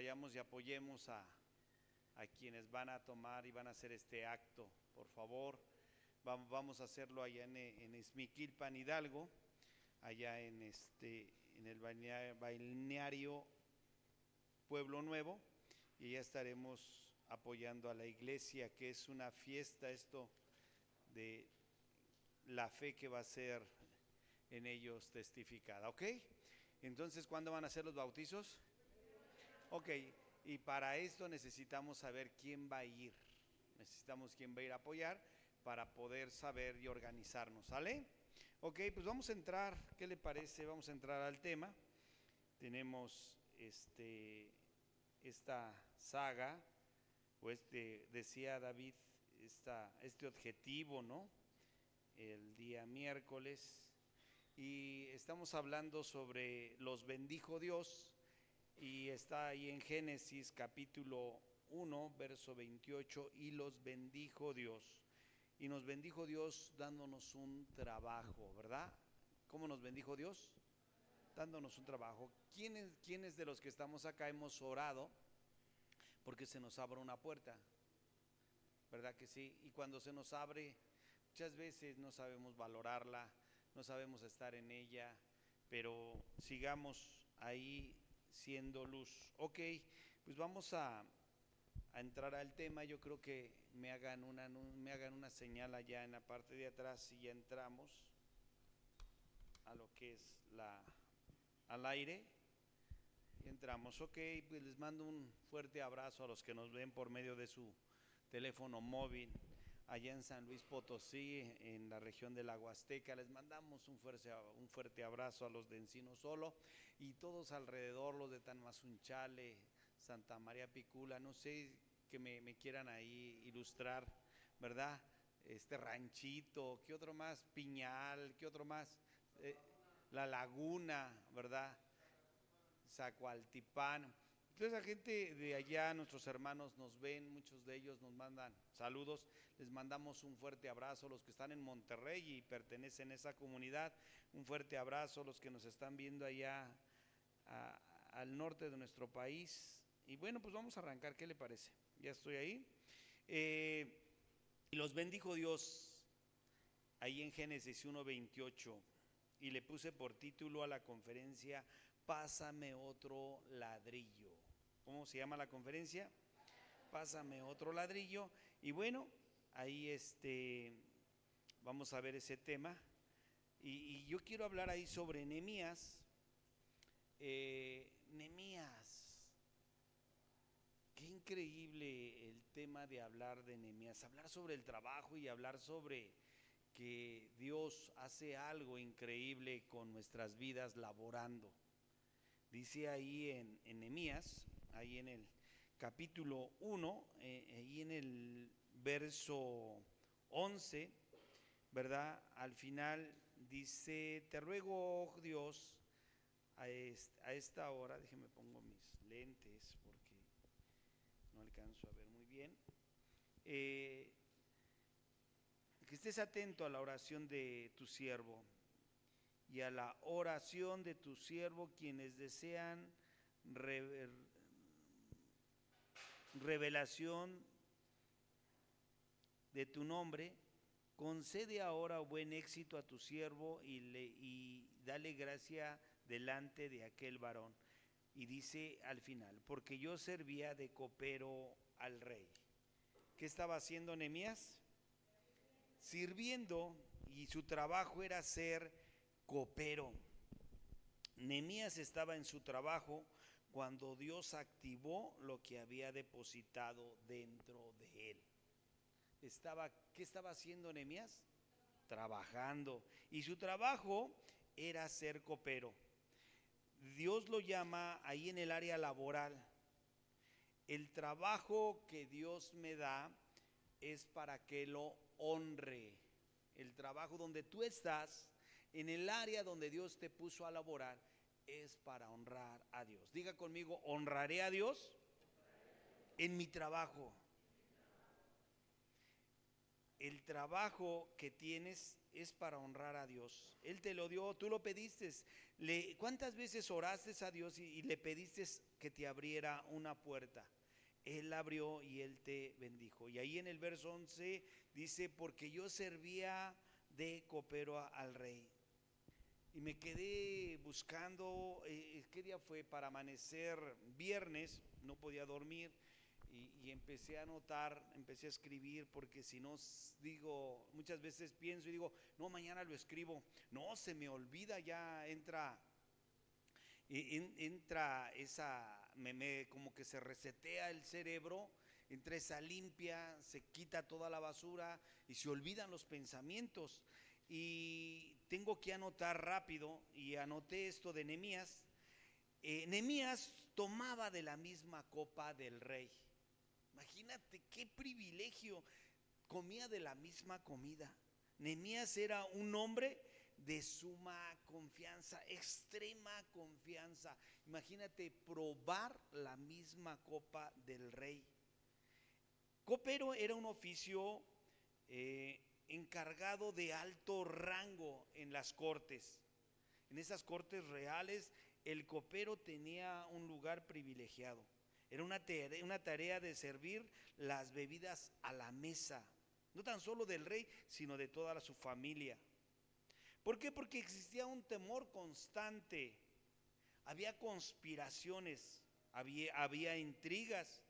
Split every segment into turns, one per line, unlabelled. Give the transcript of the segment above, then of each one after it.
vayamos y apoyemos a quienes van a tomar y van a hacer este acto, por favor. Vamos a hacerlo allá en Izmiquilpan, Hidalgo, allá en el balneario Pueblo Nuevo, y ya estaremos apoyando a la iglesia, que es una fiesta esto de la fe que va a ser en ellos testificada, ¿ok? Entonces, ¿cuándo van a ser los bautizos? Ok, y para esto necesitamos saber quién va a ir. Necesitamos quién va a ir a apoyar para poder saber y organizarnos, ¿sale? Ok, pues vamos a entrar, ¿qué le parece? Vamos a entrar al tema. Tenemos esta saga, o decía David, este objetivo, ¿no? El día miércoles, y estamos hablando sobre los bendijo Dios, y está ahí en Génesis capítulo 1, verso 28, y los bendijo Dios. Y nos bendijo Dios dándonos un trabajo, ¿verdad? ¿Cómo nos bendijo Dios? Dándonos un trabajo. ¿Quiénes de los que estamos acá hemos orado porque se nos abra una puerta? ¿Verdad que sí? Y cuando se nos abre, muchas veces no sabemos valorarla, no sabemos estar en ella, pero sigamos ahí siendo luz. Ok, pues vamos a entrar al tema. Yo creo que me hagan una señal allá en la parte de atrás y ya entramos a lo que es al aire. Y entramos. Ok, pues les mando un fuerte abrazo a los que nos ven por medio de su teléfono móvil allá en San Luis Potosí, en la región de la Huasteca. Les mandamos un fuerte abrazo a los de Encino Solo y todos alrededor, los de Tanmazunchale, Santa María Picula, no sé, que me quieran ahí ilustrar, ¿verdad? Ranchito, ¿qué otro más? Piñal, ¿qué otro más? La Laguna, ¿verdad? Zacualtipán. Entonces la gente de allá, nuestros hermanos nos ven, muchos de ellos nos mandan saludos, les mandamos un fuerte abrazo. Los que están en Monterrey y pertenecen a esa comunidad, un fuerte abrazo. Los que nos están viendo allá al norte de nuestro país. Y bueno, pues vamos a arrancar, ¿qué le parece? Ya estoy ahí. Y los bendijo Dios ahí en Génesis 1:28, y le puse por título a la conferencia: Pásame otro ladrillo. ¿Cómo se llama la conferencia? Pásame otro ladrillo. Y bueno, ahí vamos a ver ese tema. Y yo quiero hablar ahí sobre Nehemías. Nehemías, qué increíble el tema de hablar de Nehemías, hablar sobre el trabajo y hablar sobre que Dios hace algo increíble con nuestras vidas laborando. Dice ahí en Nehemías, ahí en el capítulo 1, ahí en el verso 11, ¿verdad? Al final dice: te ruego, oh Dios, a esta hora, déjeme pongo mis lentes porque no alcanzo a ver muy bien, que estés atento a la oración de tu siervo y a la oración de tu siervo, quienes desean revelación de tu nombre. Concede ahora buen éxito a tu siervo y dale gracia delante de aquel varón. Y dice al final: porque yo servía de copero al rey. ¿Qué estaba haciendo Nehemías? Sirviendo, y su trabajo era ser copero. Nehemías estaba en su trabajo cuando Dios activó lo que había depositado dentro de él. ¿Qué estaba haciendo Nehemías? Trabajando. Y su trabajo era ser copero. Dios lo llama ahí en el área laboral. El trabajo que Dios me da es para que lo honre. El trabajo donde tú estás, en el área donde Dios te puso a laborar, es para honrar a Dios. Diga conmigo: honraré a Dios en mi trabajo. el trabajo que tienes es para honrar a Dios. Él te lo dio, tú lo pediste. ¿Cuántas veces oraste a Dios y le pediste que te abriera una puerta? Él abrió y Él te bendijo. Y ahí en el verso 11 dice, porque yo servía de copero al rey. Y me quedé buscando, ¿qué día fue? Para amanecer viernes, no podía dormir. Y empecé a anotar, empecé a escribir, porque si no, digo, muchas veces pienso y digo, no, mañana lo escribo. No, se me olvida, ya entra esa, como que se resetea el cerebro, entra esa limpia, se quita toda la basura y se olvidan los pensamientos. Y tengo que anotar rápido, y anoté esto de Nehemías. Nehemías tomaba de la misma copa del rey. Imagínate qué privilegio, comía de la misma comida. Nehemías era un hombre de suma confianza, extrema confianza. Imagínate probar la misma copa del rey. Copero era un oficio encargado de alto rango en las cortes. En esas cortes reales, el copero tenía un lugar privilegiado. Era una tarea de servir las bebidas a la mesa, no tan solo del rey, sino de toda su familia. ¿Por qué? Porque existía un temor constante, había conspiraciones, había intrigas,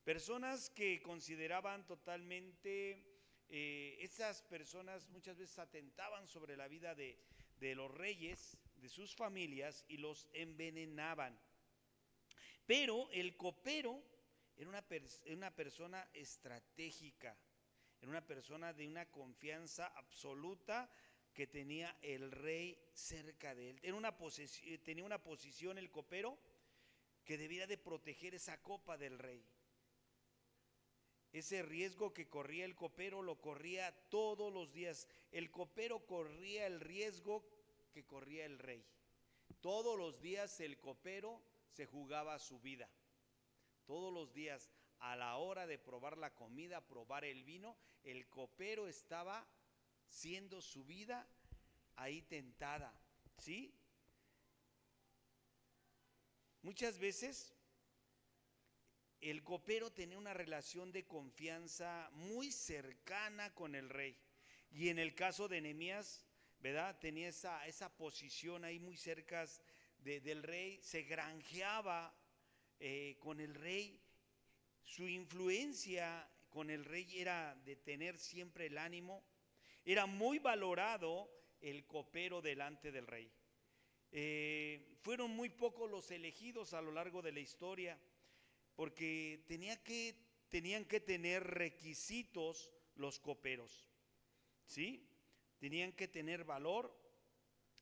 personas que consideraban totalmente, esas personas muchas veces atentaban sobre la vida de los reyes, de sus familias, y los envenenaban. Pero el copero era una persona estratégica, era una persona de una confianza absoluta que tenía el rey cerca de él. Tenía una posición el copero que debía de proteger esa copa del rey. Ese riesgo que corría el copero lo corría todos los días. El copero corría el riesgo que corría el rey. Todos los días el copero se jugaba su vida. Todos los días, a la hora de probar la comida, probar el vino, el copero estaba siendo su vida ahí tentada, ¿sí? Muchas veces el copero tenía una relación de confianza muy cercana con el rey. Y en el caso de Nehemías, ¿verdad? Tenía esa posición ahí muy cerca del rey, se granjeaba con el rey. Su influencia con el rey era de tener siempre el ánimo. Era muy valorado el copero delante del rey. Fueron muy pocos los elegidos a lo largo de la historia, porque tenían que tener requisitos los coperos, ¿sí? Tenían que tener valor,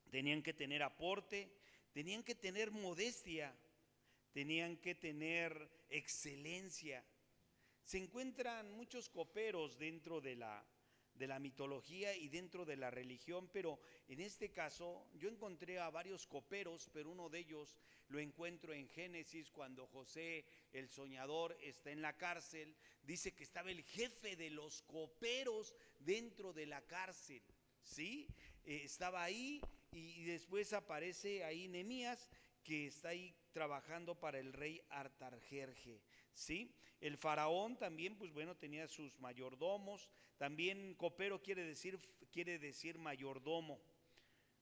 tenían que tener aporte, tenían que tener modestia, tenían que tener excelencia. Se encuentran muchos coperos dentro de la mitología y dentro de la religión, pero en este caso yo encontré a varios coperos, pero uno de ellos lo encuentro en Génesis, cuando José, el soñador, está en la cárcel. Dice que estaba el jefe de los coperos dentro de la cárcel, ¿sí? Estaba ahí, y después aparece ahí Nehemías, que está ahí trabajando para el rey Artajerje, ¿sí? El faraón también, pues bueno, tenía sus mayordomos. También copero quiere decir mayordomo,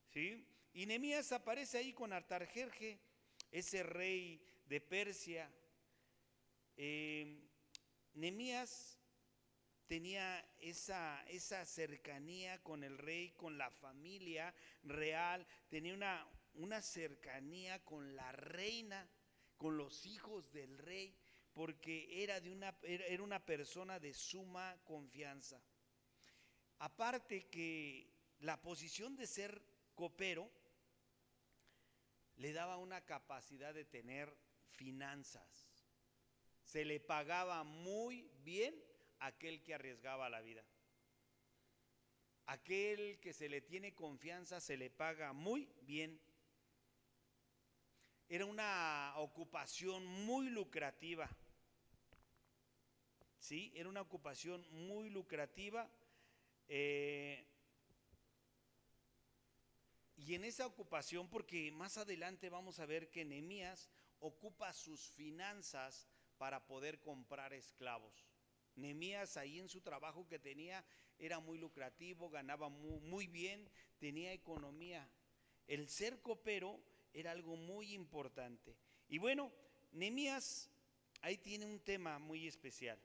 ¿sí? Y Nehemías aparece ahí con Artajerje, ese rey de Persia. Nehemías tenía esa cercanía con el rey, con la familia real, tenía una cercanía con la reina, con los hijos del rey, porque era una persona de suma confianza. Aparte que la posición de ser copero le daba una capacidad de tener finanzas. Se le pagaba muy bien a aquel que arriesgaba la vida. Aquel que se le tiene confianza se le paga muy bien. Era una ocupación muy lucrativa. Sí, era una ocupación muy lucrativa. Eh, y en esa ocupación, porque más adelante vamos a ver que Nehemías ocupa sus finanzas para poder comprar esclavos. Nehemías ahí en su trabajo que tenía era muy lucrativo, ganaba muy bien, tenía economía. El ser copero era algo muy importante. Y bueno, Nehemías ahí tiene un tema muy especial.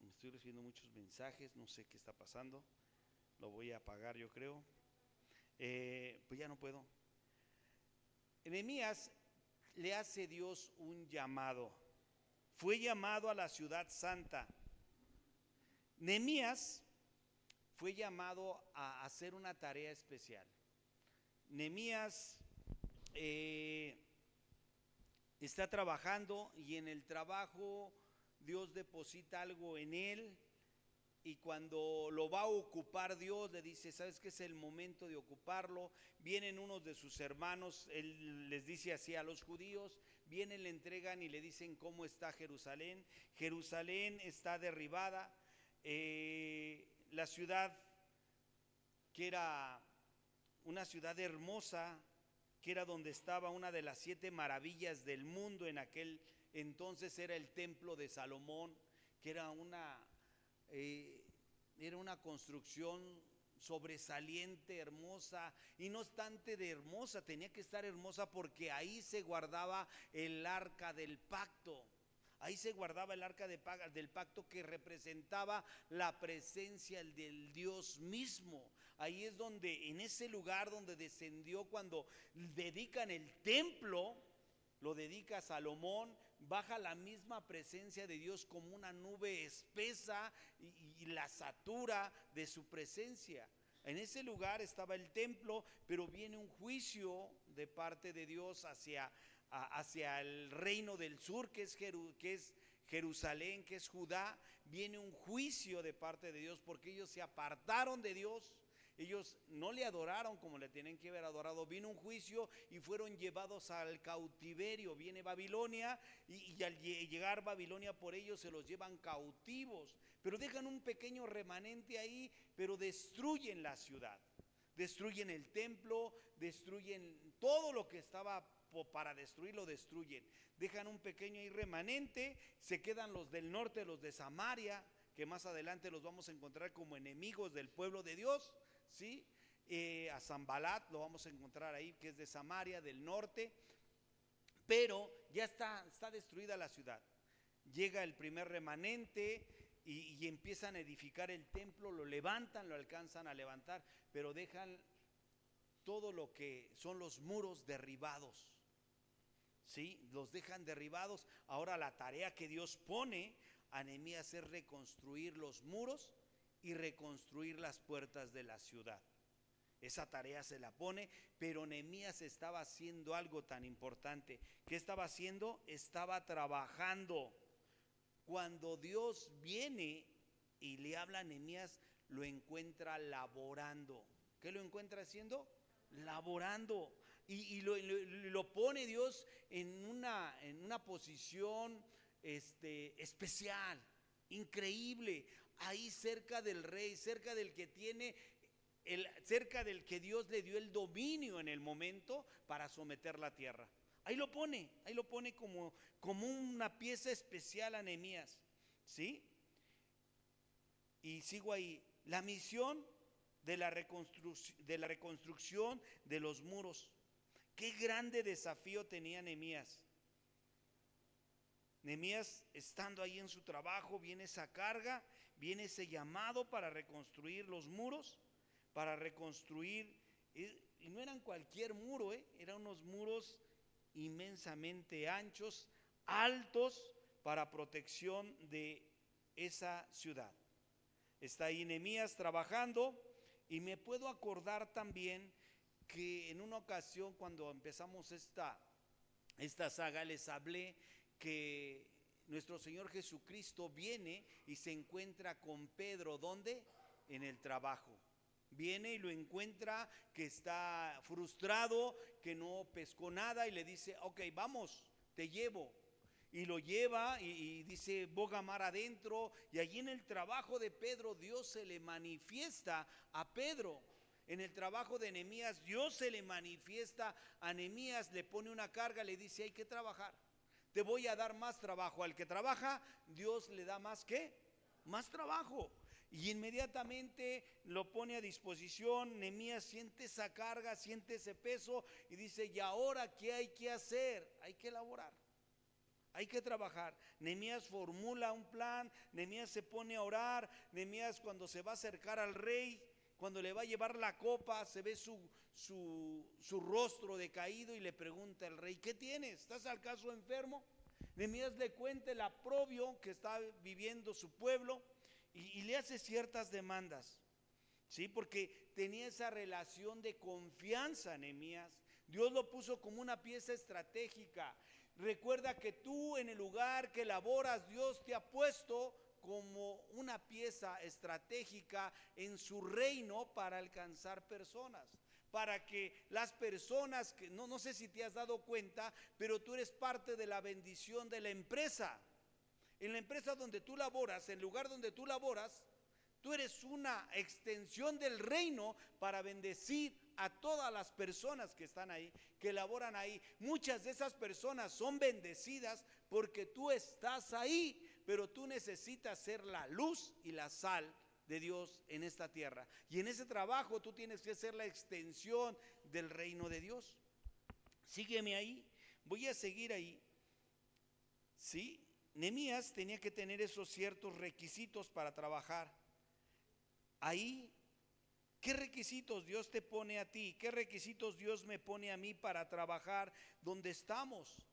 Estoy recibiendo muchos mensajes, no sé qué está pasando. Lo voy a apagar, yo creo. Pues ya no puedo. Nehemías le hace Dios un llamado. Fue llamado a la ciudad santa. Nehemías fue llamado a hacer una tarea especial. Nehemías está trabajando y en el trabajo Dios deposita algo en él, y cuando lo va a ocupar Dios le dice, ¿sabes qué? Es el momento de ocuparlo. Vienen unos de sus hermanos, él les dice así a los judíos, vienen, le entregan y le dicen cómo está Jerusalén. Jerusalén está derribada, la ciudad que era una ciudad hermosa, que era donde estaba una de las 7 maravillas del mundo en aquel entonces, era el templo de Salomón, que era una construcción sobresaliente, hermosa, y no obstante de hermosa, tenía que estar hermosa porque ahí se guardaba el arca del pacto. Ahí se guardaba el arca del pacto, que representaba la presencia del Dios mismo. Ahí es donde, en ese lugar donde descendió, cuando dedican el templo, lo dedica Salomón, baja la misma presencia de Dios como una nube espesa y la satura de su presencia. En ese lugar estaba el templo, pero viene un juicio de parte de Dios hacia el reino del sur, que es Jerusalén, que es Judá. Viene un juicio de parte de Dios porque ellos se apartaron de Dios. Ellos no le adoraron como le tienen que haber adorado. Vino un juicio y fueron llevados al cautiverio. Viene Babilonia y al llegar Babilonia por ellos se los llevan cautivos. Pero dejan un pequeño remanente ahí, pero destruyen la ciudad. Destruyen el templo, destruyen todo lo que estaba para destruir, lo destruyen. Dejan un pequeño remanente, se quedan los del norte, los de Samaria, que más adelante los vamos a encontrar como enemigos del pueblo de Dios. ¿Sí? A Sanbalat lo vamos a encontrar ahí, que es de Samaria, del norte. Pero ya está destruida la ciudad. Llega el primer remanente y empiezan a edificar el templo, lo levantan, lo alcanzan a levantar, pero dejan todo lo que son los muros derribados. ¿Sí? Los dejan derribados. Ahora la tarea que Dios pone a Nehemías es reconstruir los muros y reconstruir las puertas de la ciudad. Esa tarea se la pone, pero Nehemías estaba haciendo algo tan importante. ¿Qué estaba haciendo? Estaba trabajando. Cuando Dios viene y le habla a Nehemías, lo encuentra laborando. ¿Qué lo encuentra haciendo? Laborando. Y lo pone Dios en una posición especial, increíble, ahí cerca del rey, cerca del que tiene, cerca del que Dios le dio el dominio en el momento para someter la tierra. Ahí lo pone como una pieza especial a Nehemías, ¿sí? Y sigo ahí, la misión de la reconstrucción de los muros. Qué grande desafío tenía Nehemías. Nehemías, estando ahí en su trabajo, viene esa carga, viene ese llamado para reconstruir los muros, para reconstruir, y no eran cualquier muro, eran unos muros inmensamente anchos, altos, para protección de esa ciudad. Está ahí Nehemías trabajando, y me puedo acordar también que en una ocasión, cuando empezamos esta saga, les hablé que nuestro Señor Jesucristo viene y se encuentra con Pedro. ¿Dónde? En el trabajo. Viene y lo encuentra que está frustrado, que no pescó nada, y le dice, ok, vamos, te llevo. y lo lleva y dice boga mar adentro, y allí en el trabajo de Pedro Dios se le manifiesta a Pedro. En el trabajo de Nehemías Dios se le manifiesta a Nehemías, le pone una carga, le dice hay que trabajar, te voy a dar más trabajo. Al que trabaja Dios le da más, ¿qué? Más trabajo. Y inmediatamente lo pone a disposición. Nehemías siente esa carga, siente ese peso y dice, ¿y ahora qué hay que hacer? Hay que elaborar, hay que trabajar. Nehemías formula un plan, Nehemías se pone a orar. Nehemías, cuando se va a acercar al rey, cuando le va a llevar la copa, se ve su rostro decaído y le pregunta al rey, ¿qué tienes? ¿Estás al caso enfermo? Nehemías le cuenta el aprobio que está viviendo su pueblo y le hace ciertas demandas, ¿sí? Porque tenía esa relación de confianza. Nehemías, Dios lo puso como una pieza estratégica. Recuerda que tú, en el lugar que laboras, Dios te ha puesto como una pieza estratégica en su reino para alcanzar personas, para que las personas que no sé si te has dado cuenta, pero tú eres parte de la bendición de la empresa. En la empresa donde tú laboras, en el lugar donde tú laboras, tú eres una extensión del reino para bendecir a todas las personas que están ahí, que laboran ahí. Muchas de esas personas son bendecidas porque tú estás ahí, pero tú necesitas ser la luz y la sal de Dios en esta tierra. Y en ese trabajo tú tienes que ser la extensión del reino de Dios. Sígueme ahí, voy a seguir ahí. Sí, Nehemías tenía que tener esos ciertos requisitos para trabajar. Ahí, ¿qué requisitos Dios te pone a ti? ¿Qué requisitos Dios me pone a mí para trabajar donde estamos?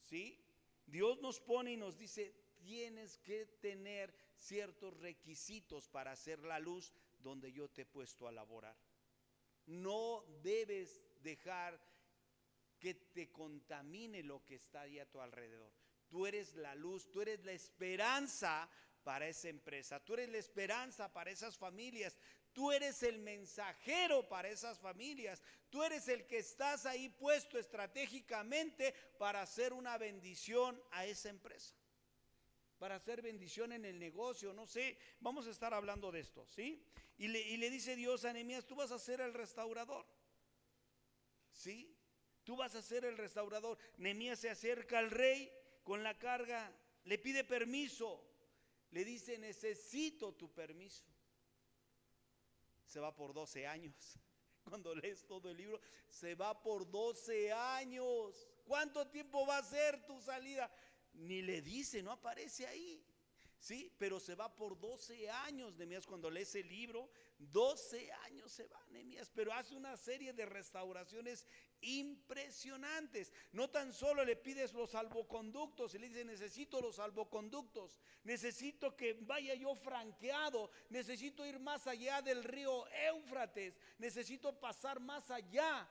¿Sí? Dios nos pone y nos dice, tienes que tener ciertos requisitos para hacer la luz donde yo te he puesto a laborar. No debes dejar que te contamine lo que está ahí a tu alrededor. Tú eres la luz, tú eres la esperanza para esa empresa, tú eres la esperanza para esas familias, tú eres el mensajero para esas familias, tú eres el que estás ahí puesto estratégicamente para hacer una bendición a esa empresa, para hacer bendición en el negocio, no sé, vamos a estar hablando de esto, ¿sí? Y le dice Dios a Nehemías, tú vas a ser el restaurador, ¿sí? Tú vas a ser el restaurador. Nehemías se acerca al rey con la carga, le pide permiso, le dice, necesito tu permiso. Se va por 12 años. Cuando lees todo el libro, se va por 12 años. ¿Cuánto tiempo va a ser tu salida? Ni le dice, no aparece ahí. Sí, pero se va por 12 años, Nehemías. Cuando lees el libro, 12 años se va Nehemías, pero hace una serie de restauraciones impresionantes. No tan solo le pides los salvoconductos, y le dice, necesito los salvoconductos, necesito que vaya yo franqueado, necesito ir más allá del río Éufrates, necesito pasar más allá.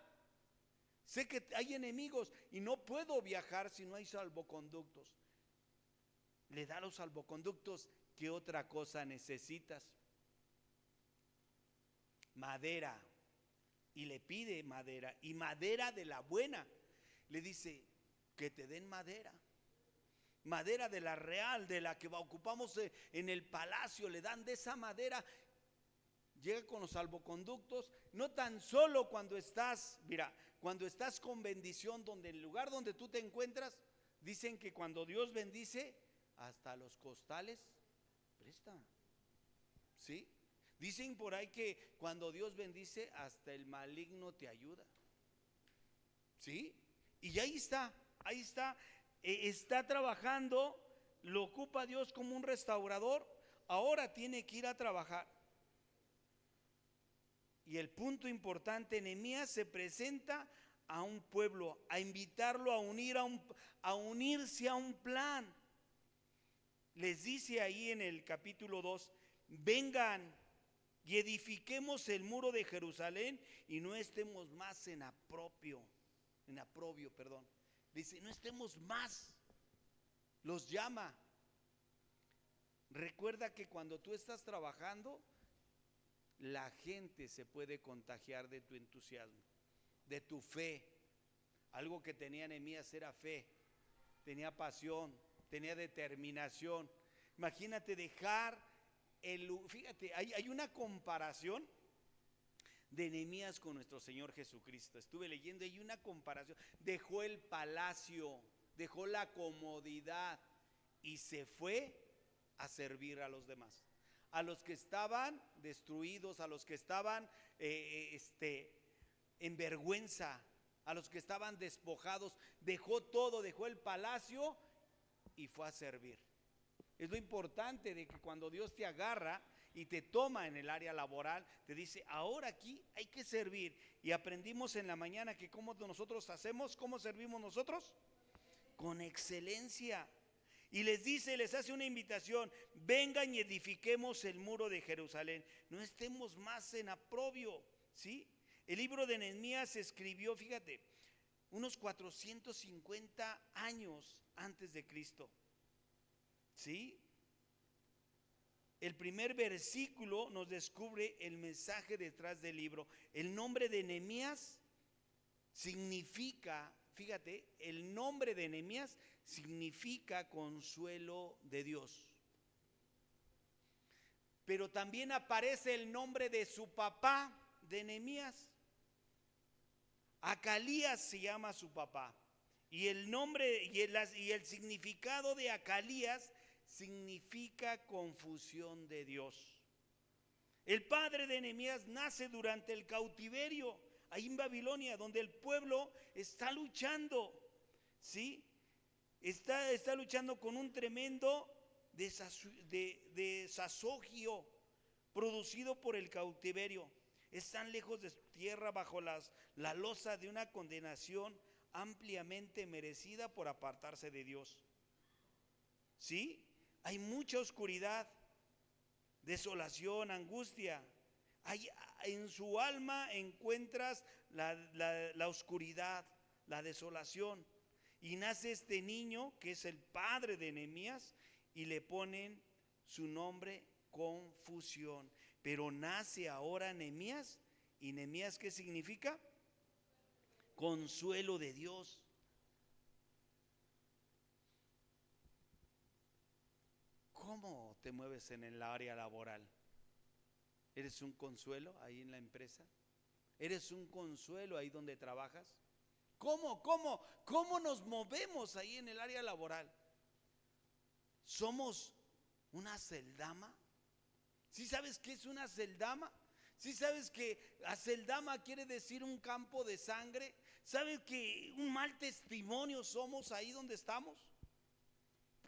Sé que hay enemigos y no puedo viajar si no hay salvoconductos. Le da los salvoconductos. ¿Qué otra cosa necesitas? Madera. Y le pide madera, y madera de la buena. Le dice que te den madera, madera de la real, de la que ocupamos en el palacio. Le dan de esa madera. Llega con los salvoconductos. No tan solo cuando estás, mira, cuando estás con bendición, donde el lugar donde tú te encuentras, dicen que cuando Dios bendice, hasta los costales presta, ¿sí? Dicen por ahí que cuando Dios bendice, hasta el maligno te ayuda, ¿sí? Y ahí está, está trabajando, lo ocupa Dios como un restaurador, ahora tiene que ir a trabajar. Y el punto importante, Nehemías se presenta a un pueblo, a invitarlo a unirse a un plan. Les dice ahí en el capítulo 2, vengan y edifiquemos el muro de Jerusalén y no estemos más en aprobio, perdón. Dice, no estemos más. Los llama. Recuerda que cuando tú estás trabajando, la gente se puede contagiar de tu entusiasmo, de tu fe. Algo que tenía Nehemías era fe. tenía pasión, tenía determinación. Imagínate dejar fíjate, hay una comparación de Nehemías con nuestro Señor Jesucristo. Estuve leyendo, hay una comparación. Dejó el palacio, dejó la comodidad y se fue a servir a los demás, a los que estaban destruidos, a los que estaban en vergüenza, a los que estaban despojados. Dejó todo, dejó el palacio y fue a servir. Es lo importante de que cuando Dios te agarra y te toma en el área laboral, te dice, ahora aquí hay que servir. Y aprendimos en la mañana que cómo nosotros hacemos, cómo servimos nosotros, con excelencia. Y les dice, les hace una invitación: vengan y edifiquemos el muro de Jerusalén. No estemos más en aprobio, ¿sí? El libro de Nehemías se escribió, fíjate, unos 450 años antes de Cristo, ¿sí? El primer versículo nos descubre el mensaje detrás del libro. El nombre de Nehemías significa, fíjate, el nombre de Nehemías significa consuelo de Dios. Pero también aparece el nombre de su papá de Nehemías. Acalías se llama su papá. Y el nombre y el significado de Acalías significa confusión de Dios. El padre de Nehemías nace durante el cautiverio, ahí en Babilonia, donde el pueblo está luchando, ¿sí? Está luchando con un tremendo desasogio producido por el cautiverio. Están lejos de su tierra, bajo la losa de una condenación ampliamente merecida por apartarse de Dios. ¿Sí? Hay mucha oscuridad, desolación, angustia. En su alma encuentras la oscuridad, la desolación. Y nace este niño que es el padre de Nehemías y le ponen su nombre Confusión. Pero nace ahora Nehemías, y Nehemías, ¿qué significa? Consuelo de Dios. ¿Cómo te mueves en el área laboral? ¿Eres un consuelo ahí en la empresa? ¿Eres un consuelo ahí donde trabajas? ¿Cómo nos movemos ahí en el área laboral? ¿Somos una aceldama? ¿Sí sabes qué es una aceldama? ¿Sí sabes que aceldama quiere decir un campo de sangre? ¿Sabes que un mal testimonio somos ahí donde estamos?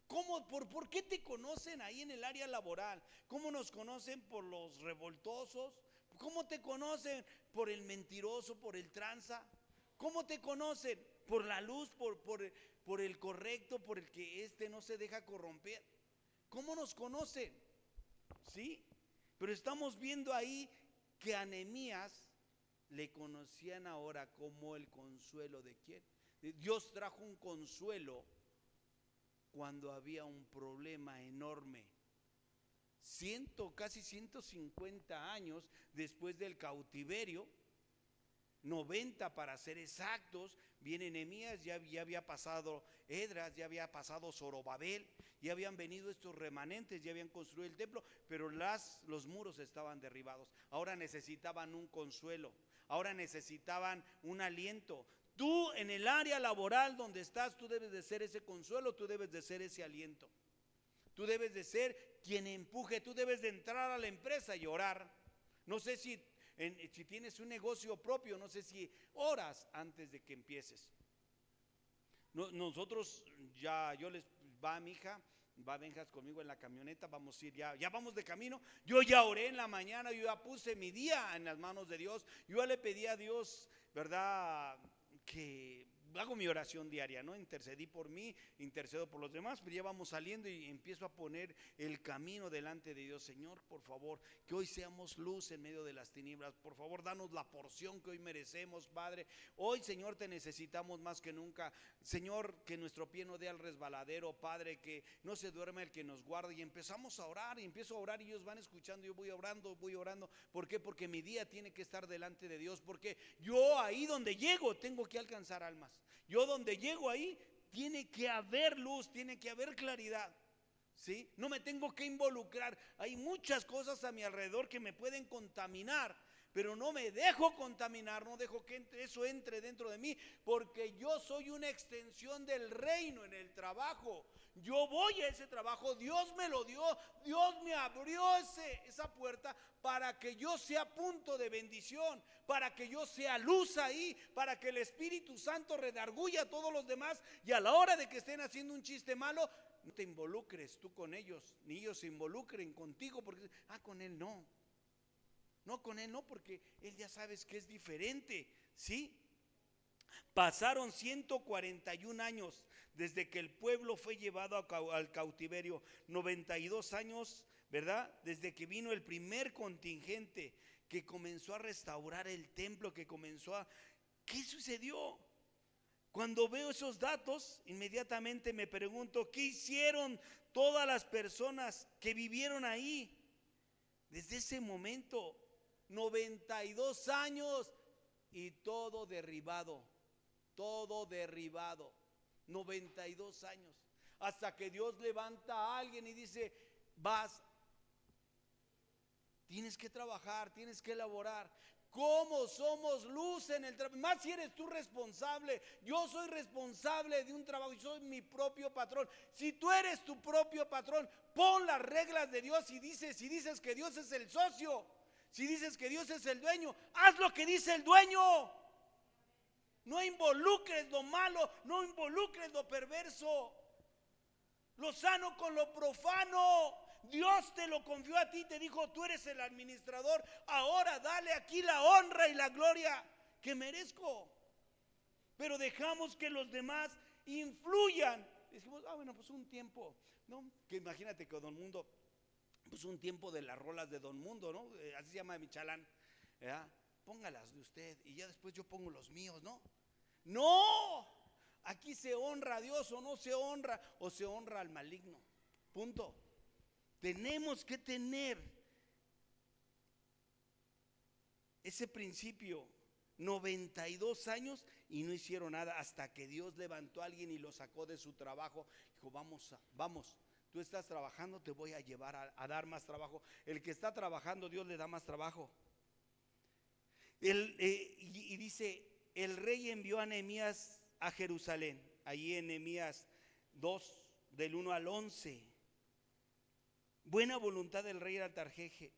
¿Por qué te conocen ahí en el área laboral? ¿Cómo nos conocen? ¿Por los revoltosos? ¿Cómo te conocen? ¿Por el mentiroso? ¿Por el tranza? ¿Cómo te conocen? ¿Por la luz? ¿Por el correcto? ¿Por el que no se deja corromper? ¿Cómo nos conocen? ¿Sí? Pero estamos viendo ahí que a Nehemías le conocían ahora como el consuelo de ¿quién? Dios trajo un consuelo cuando había un problema enorme. Casi 150 años después del cautiverio, 90 para ser exactos, viene Nehemías. Ya había pasado Esdras, ya había pasado Zorobabel, ya habían venido estos remanentes, ya habían construido el templo, pero los muros estaban derribados. Ahora necesitaban un consuelo, ahora necesitaban un aliento. Tú en el área laboral donde estás, tú debes de ser ese consuelo, tú debes de ser ese aliento. Tú debes de ser quien empuje, tú debes de entrar a la empresa y orar. No sé si tienes un negocio propio, no sé si oras antes de que empieces. Nosotros va mi hija, va Benjas conmigo en la camioneta, vamos a ir ya vamos de camino. Yo ya oré en la mañana, yo ya puse mi día en las manos de Dios. Yo ya le pedí a Dios, ¿verdad?, que hago mi oración diaria, ¿no? Intercedí por mí, intercedo por los demás, pero ya vamos saliendo y empiezo a poner el camino delante de Dios. Señor, por favor, que hoy seamos luz en medio de las tinieblas. Por favor, danos la porción que hoy merecemos, Padre. Hoy, Señor, te necesitamos más que nunca. Señor, que nuestro pie no dé al resbaladero, Padre, que no se duerma el que nos guarde. Y empezamos a orar, y empiezo a orar, y ellos van escuchando. Yo voy orando. ¿Por qué? Porque mi día tiene que estar delante de Dios, porque yo ahí donde llego tengo que alcanzar almas. Yo donde llego ahí tiene que haber luz, tiene que haber claridad. ¿Sí? No me tengo que involucrar. Hay muchas cosas a mi alrededor que me pueden contaminar, pero no me dejo contaminar, no dejo que eso entre dentro de mí, porque yo soy una extensión del reino en el trabajo. Yo voy a ese trabajo, Dios me lo dio, Dios me abrió esa puerta para que yo sea punto de bendición, para que yo sea luz ahí, para que el Espíritu Santo redarguya a todos los demás, y a la hora de que estén haciendo un chiste malo, no te involucres tú con ellos, ni ellos se involucren contigo, porque con él no. No, con él no, porque él ya sabes que es diferente, ¿sí? Pasaron 141 años desde que el pueblo fue llevado al cautiverio, 92 años, ¿verdad? Desde que vino el primer contingente que comenzó a restaurar el templo, ¿qué sucedió? Cuando veo esos datos, inmediatamente me pregunto, ¿qué hicieron todas las personas que vivieron ahí? Desde ese momento, 92 años y todo derribado, 92 años. Hasta que Dios levanta a alguien y dice, tienes que trabajar, tienes que elaborar. ¿Cómo somos luz en el trabajo? Más si eres tú responsable. Yo soy responsable de un trabajo y soy mi propio patrón. Si tú eres tu propio patrón, pon las reglas de Dios y si dices que Dios es el socio, si dices que Dios es el dueño, haz lo que dice el dueño. No involucres lo malo, no involucres lo perverso, lo sano con lo profano. Dios te lo confió a ti, te dijo, tú eres el administrador, ahora dale aquí la honra y la gloria que merezco. Pero dejamos que los demás influyan. Decimos, bueno, pues un tiempo, ¿no? Que imagínate que Don Mundo, pues un tiempo de las rolas de Don Mundo, ¿no? Así se llama Michalán, ¿verdad? Póngalas de usted y ya después yo pongo los míos, ¿no? No, aquí se honra a Dios o no se honra, o se honra al maligno, punto. Tenemos que tener ese principio. 92 años y no hicieron nada hasta que Dios levantó a alguien y lo sacó de su trabajo. Dijo, vamos, tú estás trabajando, te voy a llevar a dar más trabajo. El que está trabajando, Dios le da más trabajo. Y dice, el rey envió a Nehemías a Jerusalén, allí en Nehemías 2, del 1 al 11. Buena voluntad del rey Artajerje.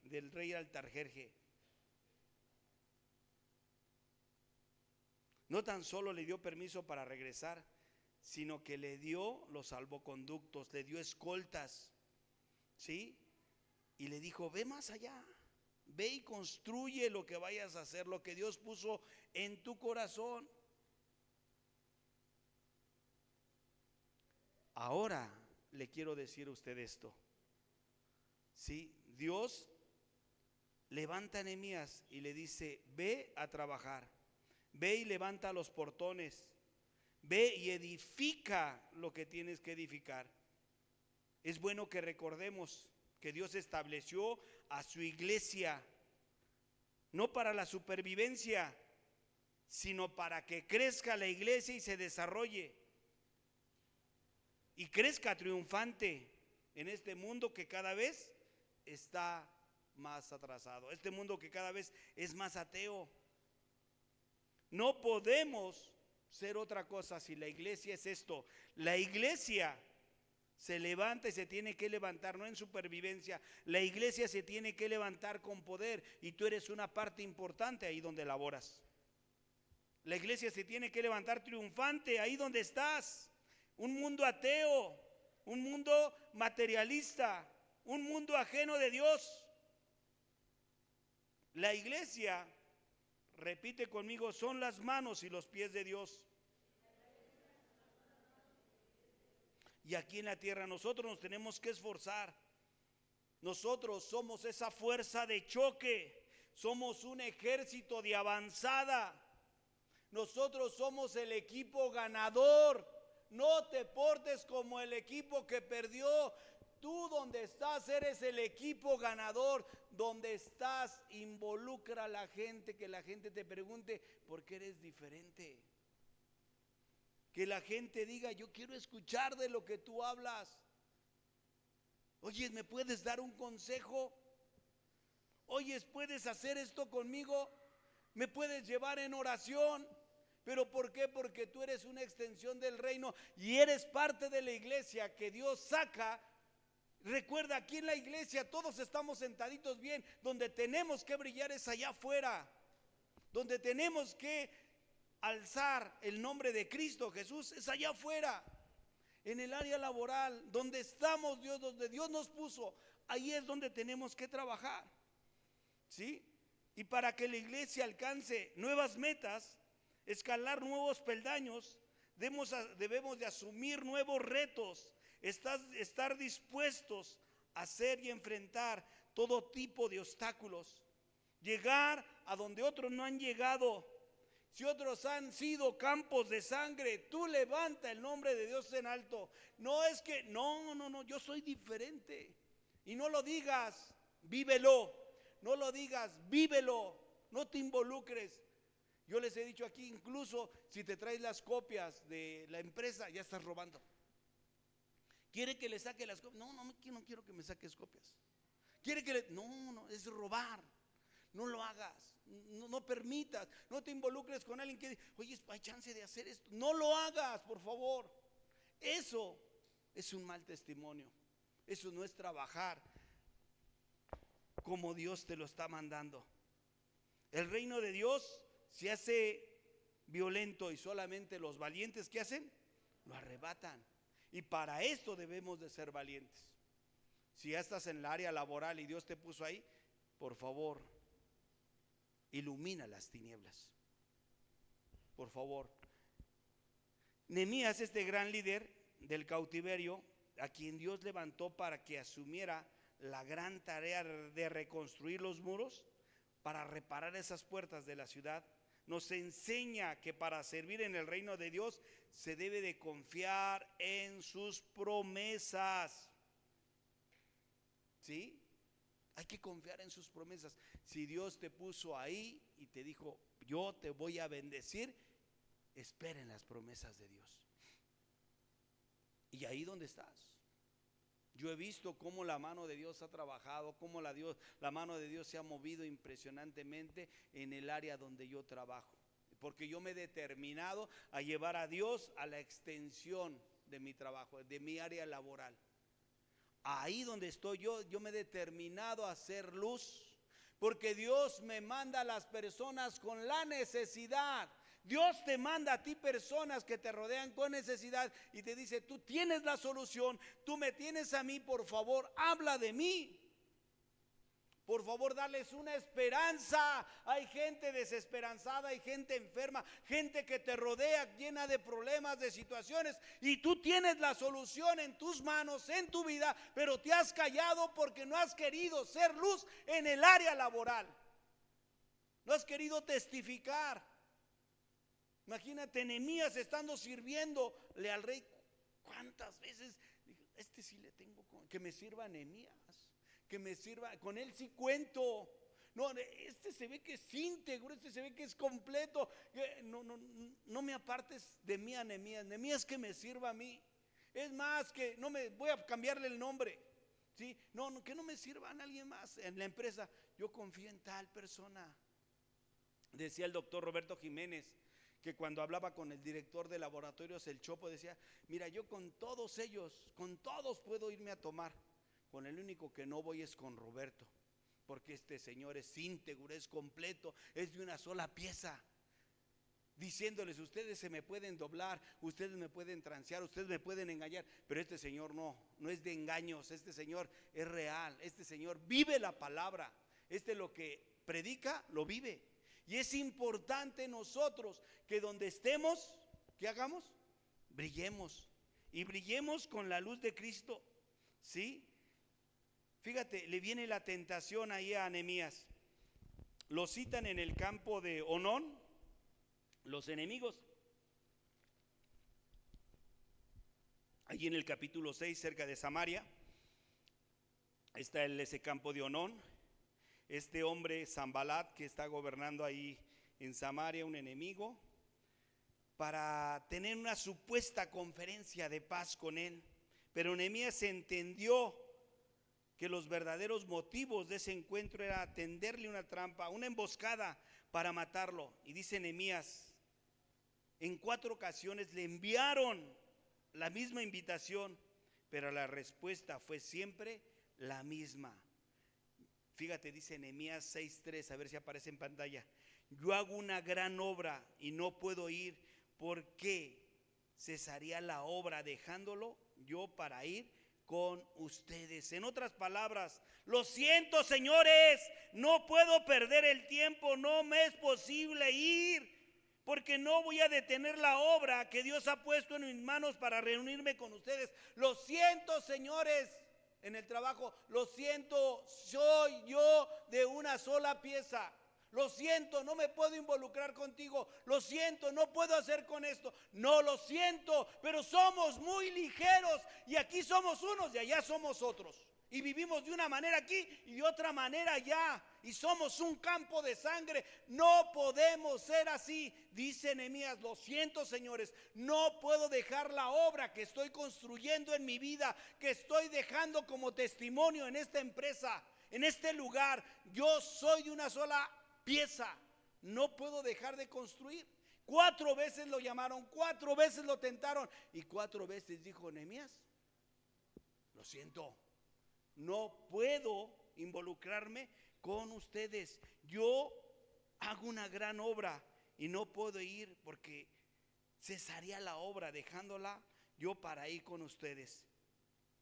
No tan solo le dio permiso para regresar, sino que le dio los salvoconductos, le dio escoltas, ¿sí? Y le dijo, ve más allá, ve y construye lo que vayas a hacer, lo que Dios puso en tu corazón. Ahora le quiero decir a usted esto. Sí, Dios levanta a Nehemías y le dice, ve a trabajar, ve y levanta los portones, ve y edifica lo que tienes que edificar. Es bueno que recordemos que Dios estableció a su iglesia, no para la supervivencia, sino para que crezca la iglesia y se desarrolle y crezca triunfante en este mundo que cada vez está más atrasado, este mundo que cada vez es más ateo. No podemos ser otra cosa si la iglesia es esto. La iglesia se levanta y se tiene que levantar no en supervivencia, la iglesia se tiene que levantar con poder y tú eres una parte importante ahí donde laboras. La iglesia se tiene que levantar triunfante ahí donde estás. Un mundo ateo, un mundo materialista, un mundo ajeno de Dios. La iglesia, repite conmigo, son las manos y los pies de Dios. Y aquí en la tierra nosotros nos tenemos que esforzar. Nosotros somos esa fuerza de choque, somos un ejército de avanzada. Nosotros somos el equipo ganador. No te portes como el equipo que perdió. Tú donde estás eres el equipo ganador. Donde estás involucra a la gente, que la gente te pregunte por qué eres diferente. Que la gente diga, yo quiero escuchar de lo que tú hablas. Oye, ¿me puedes dar un consejo? Oye, ¿puedes hacer esto conmigo? ¿Me puedes llevar en oración? ¿Pero por qué? Porque tú eres una extensión del reino y eres parte de la iglesia que Dios saca. Recuerda, aquí en la iglesia todos estamos sentaditos bien. Donde tenemos que brillar es allá afuera. Donde tenemos que alzar el nombre de Cristo Jesús es allá afuera. En el área laboral, donde estamos Dios, donde Dios nos puso, ahí es donde tenemos que trabajar. ¿Sí? Y para que la iglesia alcance nuevas metas, escalar nuevos peldaños, debemos de asumir nuevos retos, estar dispuestos a hacer y enfrentar todo tipo de obstáculos, llegar a donde otros no han llegado. Si otros han sido campos de sangre, tú levanta el nombre de Dios en alto. No es que, no, yo soy diferente. Y no lo digas, vívelo. No lo digas, vívelo. No te involucres. Yo les he dicho aquí, incluso si te traes las copias de la empresa, ya estás robando. ¿Quiere que le saque las copias? No quiero que me saques copias. ¿Quiere que le? No, es robar. No lo hagas. No permitas, no te involucres con alguien que dice, oye, hay chance de hacer esto. No lo hagas, por favor. Eso es un mal testimonio. Eso no es trabajar como Dios te lo está mandando. El reino de Dios se hace violento y solamente los valientes, ¿qué hacen? Lo arrebatan. Y para esto debemos de ser valientes. Si ya estás en el área laboral y Dios te puso ahí, por favor, ilumina las tinieblas. Por favor. Nehemías, este gran líder del cautiverio, a quien Dios levantó para que asumiera la gran tarea de reconstruir los muros, para reparar esas puertas de la ciudad, nos enseña que para servir en el reino de Dios se debe de confiar en sus promesas. ¿Sí? Hay que confiar en sus promesas. Si Dios te puso ahí y te dijo, yo te voy a bendecir, esperen las promesas de Dios. Y ahí donde estás. Yo he visto cómo la mano de Dios ha trabajado, cómo la mano de Dios se ha movido impresionantemente en el área donde yo trabajo. Porque yo me he determinado a llevar a Dios a la extensión de mi trabajo, de mi área laboral. Ahí donde estoy yo me he determinado a hacer luz, porque Dios me manda a las personas con la necesidad. Dios te manda a ti personas que te rodean con necesidad y te dice, tú tienes la solución, tú me tienes a mí, por favor, habla de mí. Por favor, darles una esperanza. Hay gente desesperanzada, hay gente enferma, gente que te rodea llena de problemas, de situaciones, y tú tienes la solución en tus manos, en tu vida, pero te has callado porque no has querido ser luz en el área laboral. No has querido testificar. Imagínate, Nehemías estando sirviéndole al rey. ¿Cuántas veces? Este sí le tengo que me sirva Nehemías. Que me sirva, con él sí cuento. No, este se ve que es íntegro, este se ve que es completo. No me apartes de mí a Nehemías. Nehemías que me sirva a mí. Es más, que no me voy a cambiarle el nombre. ¿Sí? Que no me sirva a alguien más en la empresa. Yo confío en tal persona. Decía el doctor Roberto Jiménez que cuando hablaba con el director de laboratorios, el Chopo, decía, mira, yo con todos ellos, con todos puedo irme a tomar. Con el único que no voy es con Roberto, porque este señor es íntegro, es completo, es de una sola pieza. Diciéndoles, ustedes se me pueden doblar, ustedes me pueden transear, ustedes me pueden engañar, pero este señor no es de engaños, este señor es real, este señor vive la palabra, lo que predica lo vive. Y es importante nosotros que donde estemos, ¿qué hagamos? Brillemos, y brillemos con la luz de Cristo, ¿sí? Fíjate, le viene la tentación ahí a Nehemías. Lo citan en el campo de Onón, los enemigos. Allí en el capítulo 6, cerca de Samaria, está ese campo de Onón. Este hombre, Sanbalat, que está gobernando ahí en Samaria, un enemigo, para tener una supuesta conferencia de paz con él. Pero Nehemías entendió que los verdaderos motivos de ese encuentro era tenderle una trampa, una emboscada para matarlo. Y dice Nehemías, en 4 ocasiones le enviaron la misma invitación, pero la respuesta fue siempre la misma. Fíjate, dice Nehemías 6:3, a ver si aparece en pantalla. Yo hago una gran obra y no puedo ir. ¿Por qué cesaría la obra dejándolo yo para ir con ustedes? En otras palabras, lo siento, señores, no puedo perder el tiempo, no me es posible ir, porque no voy a detener la obra que Dios ha puesto en mis manos para reunirme con ustedes. Lo siento, señores, en el trabajo, lo siento, soy yo de una sola pieza. Lo siento, no me puedo involucrar contigo. Lo siento, no puedo hacer con esto. No, lo siento, pero somos muy ligeros y aquí somos unos y allá somos otros. Y vivimos de una manera aquí y de otra manera allá. Y somos un campo de sangre. No podemos ser así. Dice Nehemías, lo siento, señores, no puedo dejar la obra que estoy construyendo en mi vida, que estoy dejando como testimonio en esta empresa, en este lugar. Yo soy de una sola pieza, no puedo dejar de construir. 4 veces lo llamaron, 4 veces lo tentaron y 4 veces dijo Nehemías, lo siento, no puedo involucrarme con ustedes. Yo hago una gran obra y no puedo ir porque cesaría la obra dejándola yo para ir con ustedes.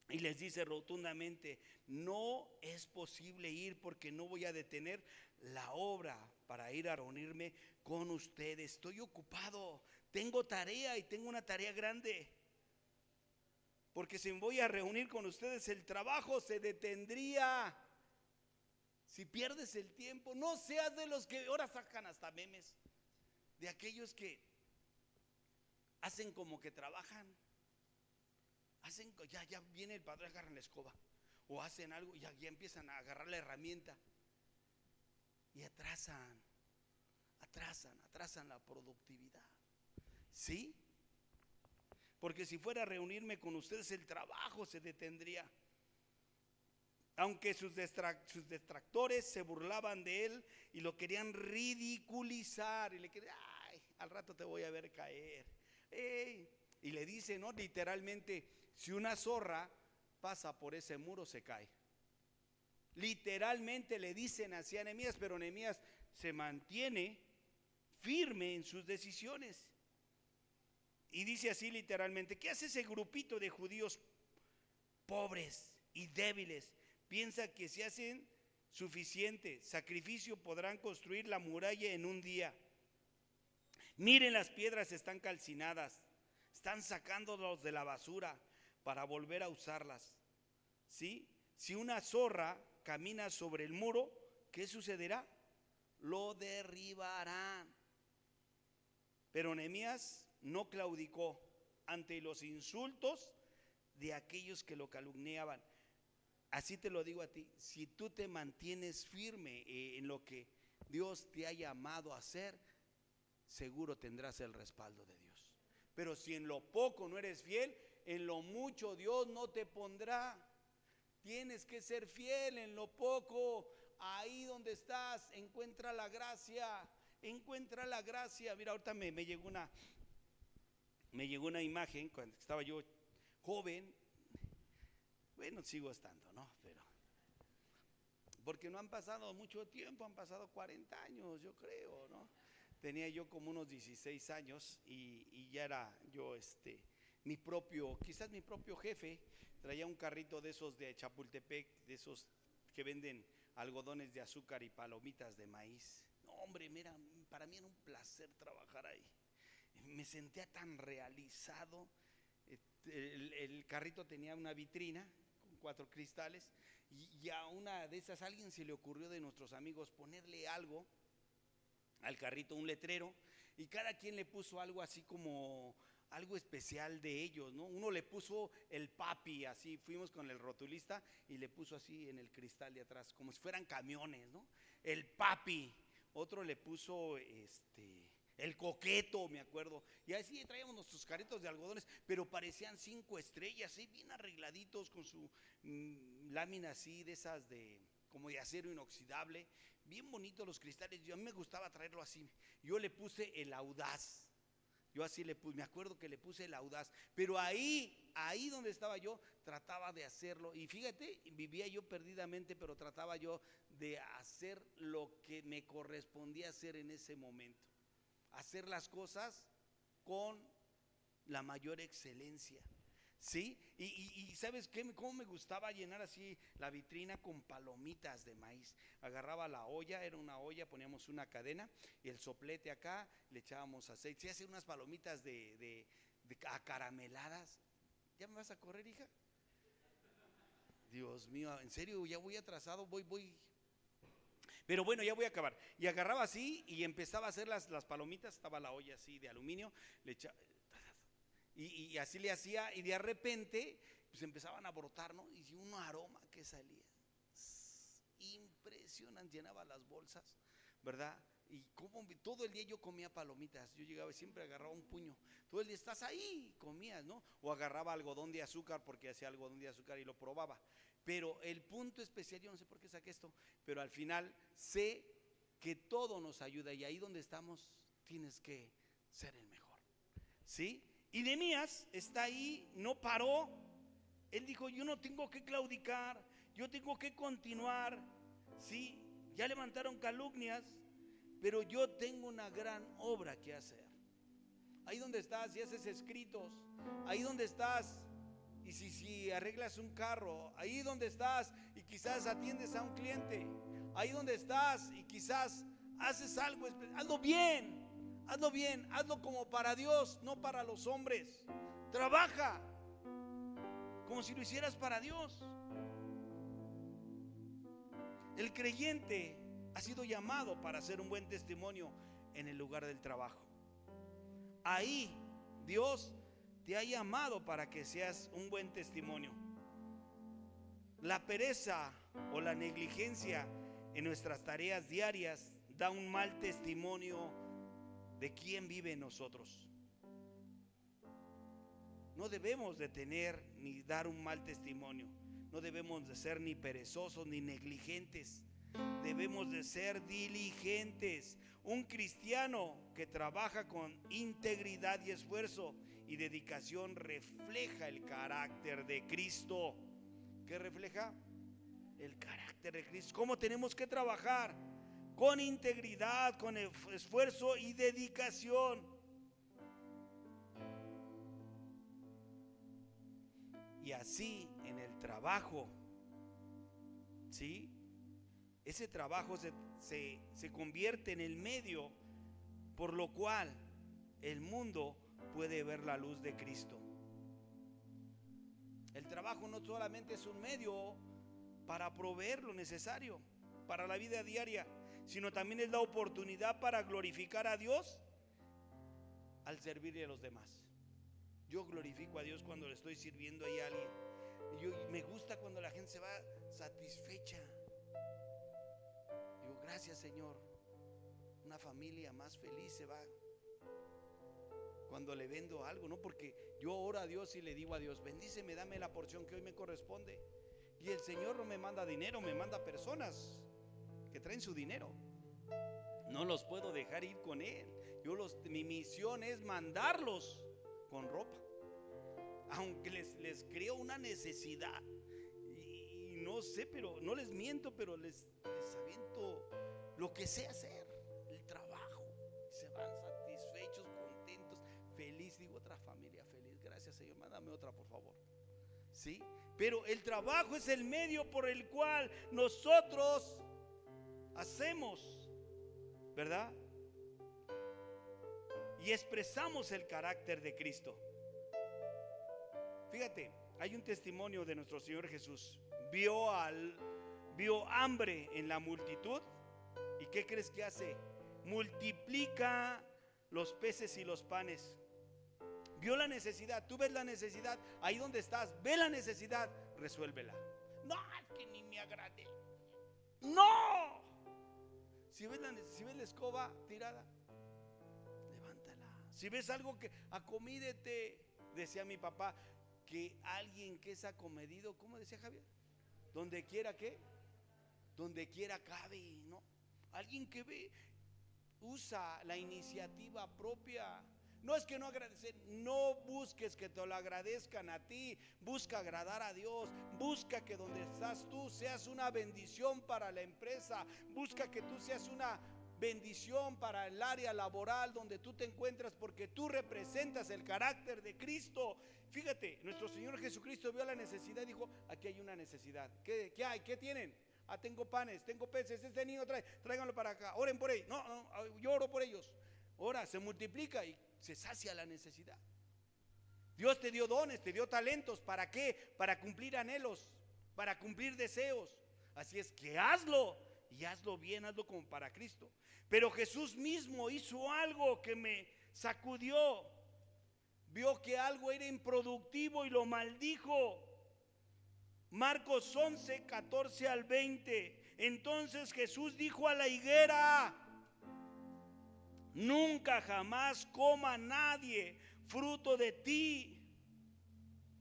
Y les dice rotundamente, no es posible ir porque no voy a detener la obra para ir a reunirme con ustedes. Estoy ocupado, tengo tarea y tengo una tarea grande. Porque si me voy a reunir con ustedes, el trabajo se detendría. Si pierdes el tiempo, no seas de los que ahora sacan hasta memes, de aquellos que hacen como que trabajan. Ya viene el padrón, agarran la escoba o hacen algo y ya empiezan a agarrar la herramienta y atrasan la productividad. ¿Sí? Porque si fuera a reunirme con ustedes, el trabajo se detendría. Aunque sus detractores se burlaban de él y lo querían ridiculizar y le querían, ay, al rato te voy a ver caer. Y le dice, ¿no? Literalmente, si una zorra pasa por ese muro se cae. Literalmente le dicen así a Nehemías, pero Nehemías se mantiene firme en sus decisiones. Y dice así literalmente, ¿qué hace ese grupito de judíos pobres y débiles? Piensa que si hacen suficiente sacrificio podrán construir la muralla en un día. Miren, las piedras están calcinadas, están sacándolos de la basura para volver a usarlas. ¿Sí? Si una zorra camina sobre el muro, ¿qué sucederá? Lo derribarán. Pero Nehemías no claudicó ante los insultos de aquellos que lo calumniaban. Así te lo digo a ti, si tú te mantienes firme en lo que Dios te ha llamado a hacer, seguro tendrás el respaldo de Dios. Pero si en lo poco no eres fiel, en lo mucho Dios no te pondrá. Tienes que ser fiel en lo poco. Ahí donde estás, encuentra la gracia. Encuentra la gracia. Mira, ahorita me llegó una imagen cuando estaba yo joven. Bueno, sigo estando, ¿no? Pero porque no han pasado mucho tiempo, han pasado 40 años, yo creo, ¿no? Tenía yo como unos 16 años y ya era yo quizás mi propio jefe. Traía un carrito de esos de Chapultepec, de esos que venden algodones de azúcar y palomitas de maíz. No, hombre, mira, para mí era un placer trabajar ahí. Me sentía tan realizado. El carrito tenía una vitrina con 4 cristales y a una de esas alguien se le ocurrió de nuestros amigos ponerle algo al carrito, un letrero, y cada quien le puso algo así como algo especial de ellos, ¿no? Uno le puso el papi, así fuimos con el rotulista y le puso así en el cristal de atrás, como si fueran camiones, ¿no? El papi. Otro le puso El coqueto, me acuerdo. Y así traíamos nuestros carritos de algodones, pero parecían 5 estrellas, ¿sí? Bien arregladitos con su lámina así, de esas como de acero inoxidable. Bien bonitos los cristales. A mí me gustaba traerlo así. Yo le puse el Audaz. Yo así le puse, me acuerdo que le puse el Audaz. Pero ahí donde estaba yo, trataba de hacerlo. Y fíjate, vivía yo perdidamente, pero trataba yo de hacer lo que me correspondía hacer en ese momento. Hacer las cosas con la mayor excelencia, ¿sí? Y ¿sabes qué? Cómo me gustaba llenar así la vitrina con palomitas de maíz. Agarraba la olla, era una olla, poníamos una cadena y el soplete acá, le echábamos aceite. Sí, hacía unas palomitas de acarameladas. ¿Ya me vas a correr, hija? Dios mío, en serio, ya voy atrasado, voy. Pero bueno, ya voy a acabar. Y agarraba así y empezaba a hacer las palomitas. Estaba la olla así de aluminio, le echaba, y así le hacía. Y de repente pues empezaban a brotar, ¿no? Y un aroma que salía impresionante, llenaba las bolsas, ¿verdad? Y como todo el día yo comía palomitas. Yo llegaba y siempre agarraba un puño. Todo el día estás ahí, comías, ¿no? O agarraba algodón de azúcar, porque hacía algodón de azúcar y lo probaba. Pero el punto especial, yo no sé por qué saqué esto, pero al final sé que todo nos ayuda, y ahí donde estamos tienes que ser el mejor, ¿sí? Y Nehemías está ahí, no paró. Él dijo: yo no tengo que claudicar, yo tengo que continuar, ¿sí? Ya levantaron calumnias, pero yo tengo una gran obra que hacer. Ahí donde estás y haces escritos, ahí donde estás y si arreglas un carro, ahí donde estás y quizás atiendes a un cliente, ahí donde estás y quizás haces algo, hazlo bien, hazlo como para Dios, no para los hombres. Trabaja como si lo hicieras para Dios. El creyente ha sido llamado para ser un buen testimonio en el lugar del trabajo. Ahí Dios te ha llamado para que seas un buen testimonio. La pereza o la negligencia en nuestras tareas diarias da un mal testimonio de quién vive en nosotros. No debemos de tener ni dar un mal testimonio. No debemos de ser ni perezosos ni negligentes. Debemos de ser diligentes. Un cristiano que trabaja con integridad y esfuerzo y dedicación refleja el carácter de Cristo. ¿Qué refleja? El carácter de Cristo. ¿Cómo tenemos que trabajar? Con integridad, con esfuerzo y dedicación. Y así en el trabajo, ¿sí? Ese trabajo se convierte en el medio por lo cual el mundo puede ver la luz de Cristo. El trabajo no solamente es un medio para proveer lo necesario para la vida diaria, sino también es la oportunidad para glorificar a Dios al servirle a los demás. Yo glorifico a Dios cuando le estoy sirviendo ahí a alguien. Me gusta cuando la gente se va satisfecha. Digo: gracias, Señor. Una familia más feliz se va cuando le vendo algo, ¿no? Porque yo oro a Dios y le digo a Dios: bendíceme, dame la porción que hoy me corresponde. Y el Señor no me manda dinero, me manda personas que traen su dinero. No los puedo dejar ir con Él. Mi misión es mandarlos con ropa, aunque les creo una necesidad. Y no sé, pero no les miento, pero les aviento lo que sé hacer, el trabajo. Se van satisfechos, contentos, felices. Digo: otra familia feliz. Gracias, Señor, mándame otra, por favor. ¿Sí? Pero el trabajo es el medio por el cual nosotros hacemos, ¿verdad? Y expresamos el carácter de Cristo. Fíjate, hay un testimonio de nuestro Señor Jesús. Vio hambre en la multitud. ¿Y qué crees que hace? Multiplica los peces y los panes. Vio la necesidad. Tú ves la necesidad ahí donde estás. Ve la necesidad, resuélvela. No, que ni me agrade. No. Si ves la escoba tirada, Si ves algo que acomídete, decía mi papá, que alguien que es acomedido, ¿cómo decía Javier? Donde quiera que, donde quiera cabe, ¿no? Alguien que ve, usa la iniciativa propia. No es que no agradecer, no busques que te lo agradezcan a ti, busca agradar a Dios, busca que donde estás tú seas una bendición para la empresa, busca que tú seas una bendición para el área laboral donde tú te encuentras, porque tú representas el carácter de Cristo. Fíjate, nuestro Señor Jesucristo vio la necesidad y dijo: aquí hay una necesidad. ¿Qué hay? ¿Qué tienen? Tengo panes, tengo peces, este niño tráiganlo para acá, oren por ellos. No, yo oro por ellos. Ora, se multiplica y se sacia la necesidad. Dios te dio dones, te dio talentos. ¿Para qué? Para cumplir anhelos, para cumplir deseos. Así es que hazlo, y hazlo bien, hazlo como para Cristo. Pero Jesús mismo hizo algo que me sacudió. Vio que algo era improductivo y lo maldijo. Marcos 11, 14 al 20. Entonces Jesús dijo a la higuera: nunca jamás coma nadie fruto de ti.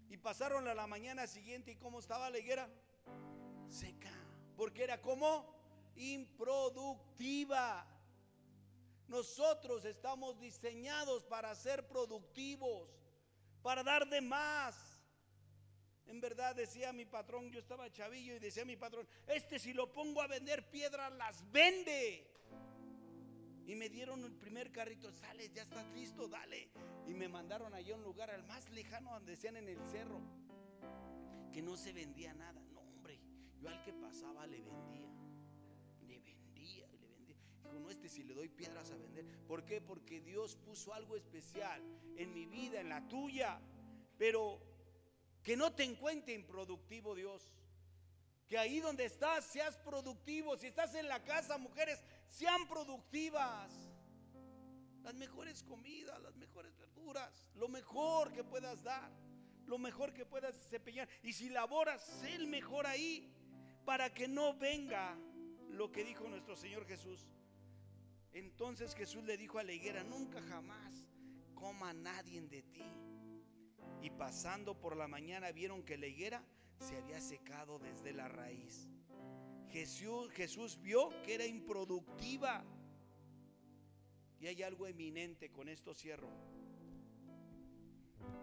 Y pasaron a la mañana siguiente, ¿y cómo estaba la higuera? Seca, porque era como improductiva. Nosotros estamos diseñados para ser productivos, para dar de más. En verdad, decía mi patrón, yo estaba chavillo y decía mi patrón: si lo pongo a vender piedras, las vende. Y me dieron el primer carrito: sale, ya estás listo, dale. Y me mandaron allá a un lugar al más lejano, donde decían en el cerro que no se vendía nada. No, hombre, yo al que pasaba le vendía. Dijo: no, si le doy piedras a vender. ¿Por qué? Porque Dios puso algo especial en mi vida, en la tuya. Pero que no te encuentre improductivo Dios. Que ahí donde estás seas productivo. Si estás en la casa, mujeres, sean productivas. Las mejores comidas, las mejores verduras, lo mejor que puedas dar, lo mejor que puedas desempeñar. Y si laboras, sé el mejor ahí, para que no venga lo que dijo nuestro Señor Jesús. Entonces Jesús le dijo a la higuera: nunca jamás coma nadie de ti. Y pasando por la mañana vieron que la higuera se había secado desde la raíz. Jesús vio que era improductiva. Y hay algo eminente, con esto cierro.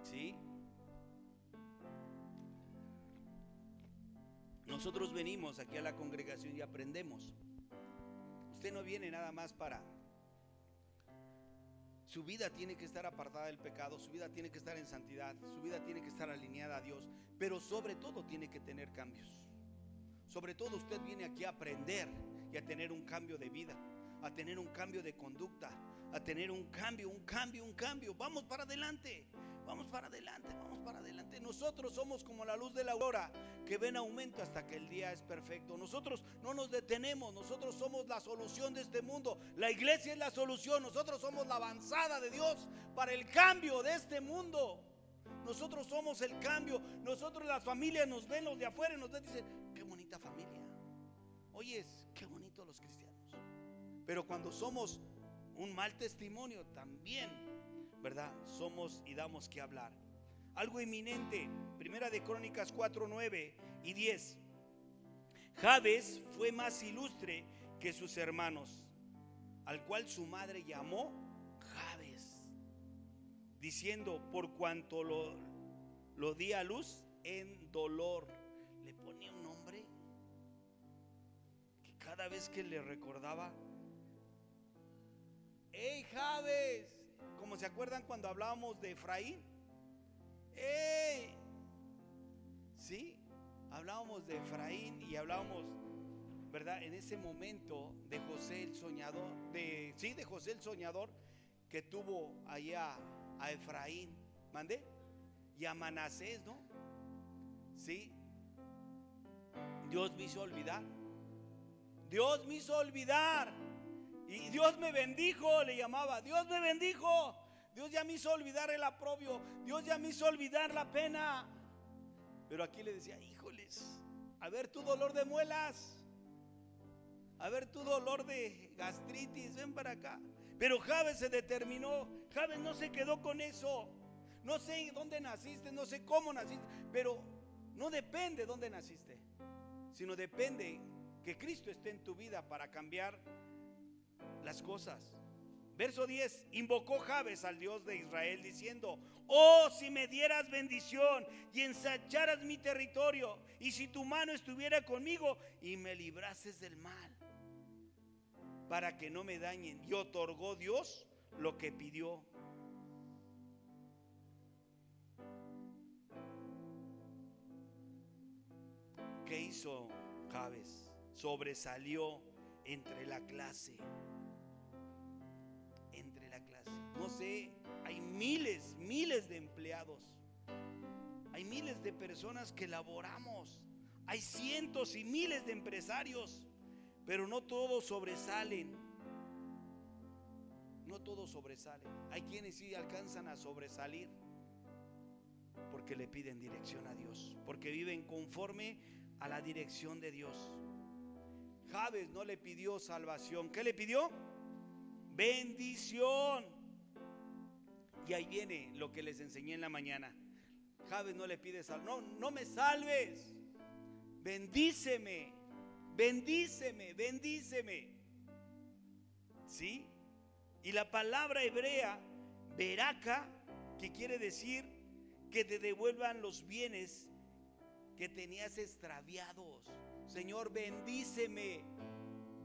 ¿Sí? Nosotros venimos aquí a la congregación y aprendemos. Usted no viene nada más para... Su vida tiene que estar apartada del pecado, su vida tiene que estar en santidad, su vida tiene que estar alineada a Dios, pero sobre todo tiene que tener cambios. Sobre todo usted viene aquí a aprender y a tener un cambio de vida, a tener un cambio de conducta, a tener un cambio. Vamos para adelante, vamos para adelante. Nosotros somos como la luz de la aurora, que ven aumento hasta que el día es perfecto. Nosotros no nos detenemos, nosotros somos la solución de este mundo. La iglesia es la solución, nosotros somos la avanzada de Dios para el cambio de este mundo. Nosotros somos el cambio. Nosotros, las familias, nos ven los de afuera y nos dicen: qué bonita familia. Oyes, qué bonito los cristianos. Pero cuando somos un mal testimonio también, ¿verdad? Somos y damos que hablar. Algo inminente. Primera de Crónicas 4, 9 y 10. Jabes fue más ilustre que sus hermanos, al cual su madre llamó Jabes, diciendo: por cuanto lo di a luz en dolor. Le ponía un nombre que cada vez que le recordaba: ¡hey, Jabes! Como se acuerdan cuando hablábamos de Efraín. ¡Hey! Sí, hablábamos de Efraín y hablábamos, ¿verdad? En ese momento de José el soñador, de José el soñador, que tuvo allá a Efraín, ¿mandé? Y a Manasés, ¿no? Sí. Dios me hizo olvidar. Y Dios me bendijo, le llamaba. Dios me bendijo. Dios ya me hizo olvidar el aprobio. Dios ya me hizo olvidar la pena. Pero aquí le decía: híjoles, a ver tu dolor de muelas, a ver tu dolor de gastritis, ven para acá. Pero Jabes se determinó. Jabes no se quedó con eso. No sé dónde naciste, no sé cómo naciste, pero no depende dónde naciste, sino depende que Cristo esté en tu vida para cambiar las cosas. Verso 10, invocó Jabes al Dios de Israel diciendo: oh, si me dieras bendición y ensancharas mi territorio, y si tu mano estuviera conmigo y me librases del mal, para que no me dañen. Y otorgó Dios lo que pidió. ¿Qué hizo Jabes? Sobresalió entre la clase. No sé, hay miles de empleados. Hay miles de personas que laboramos. Hay cientos y miles de empresarios, pero no todos sobresalen. No todos sobresalen. Hay quienes sí alcanzan a sobresalir porque le piden dirección a Dios, porque viven conforme a la dirección de Dios. Jabes no le pidió salvación. ¿Qué le pidió? Bendición. Y ahí viene lo que les enseñé en la mañana. Jabes no le pide salvación. No me salves. Bendíceme. Bendíceme. Bendíceme. ¿Sí? Y la palabra hebrea beraka, que quiere decir que te devuelvan los bienes que tenías extraviados. Señor, bendíceme.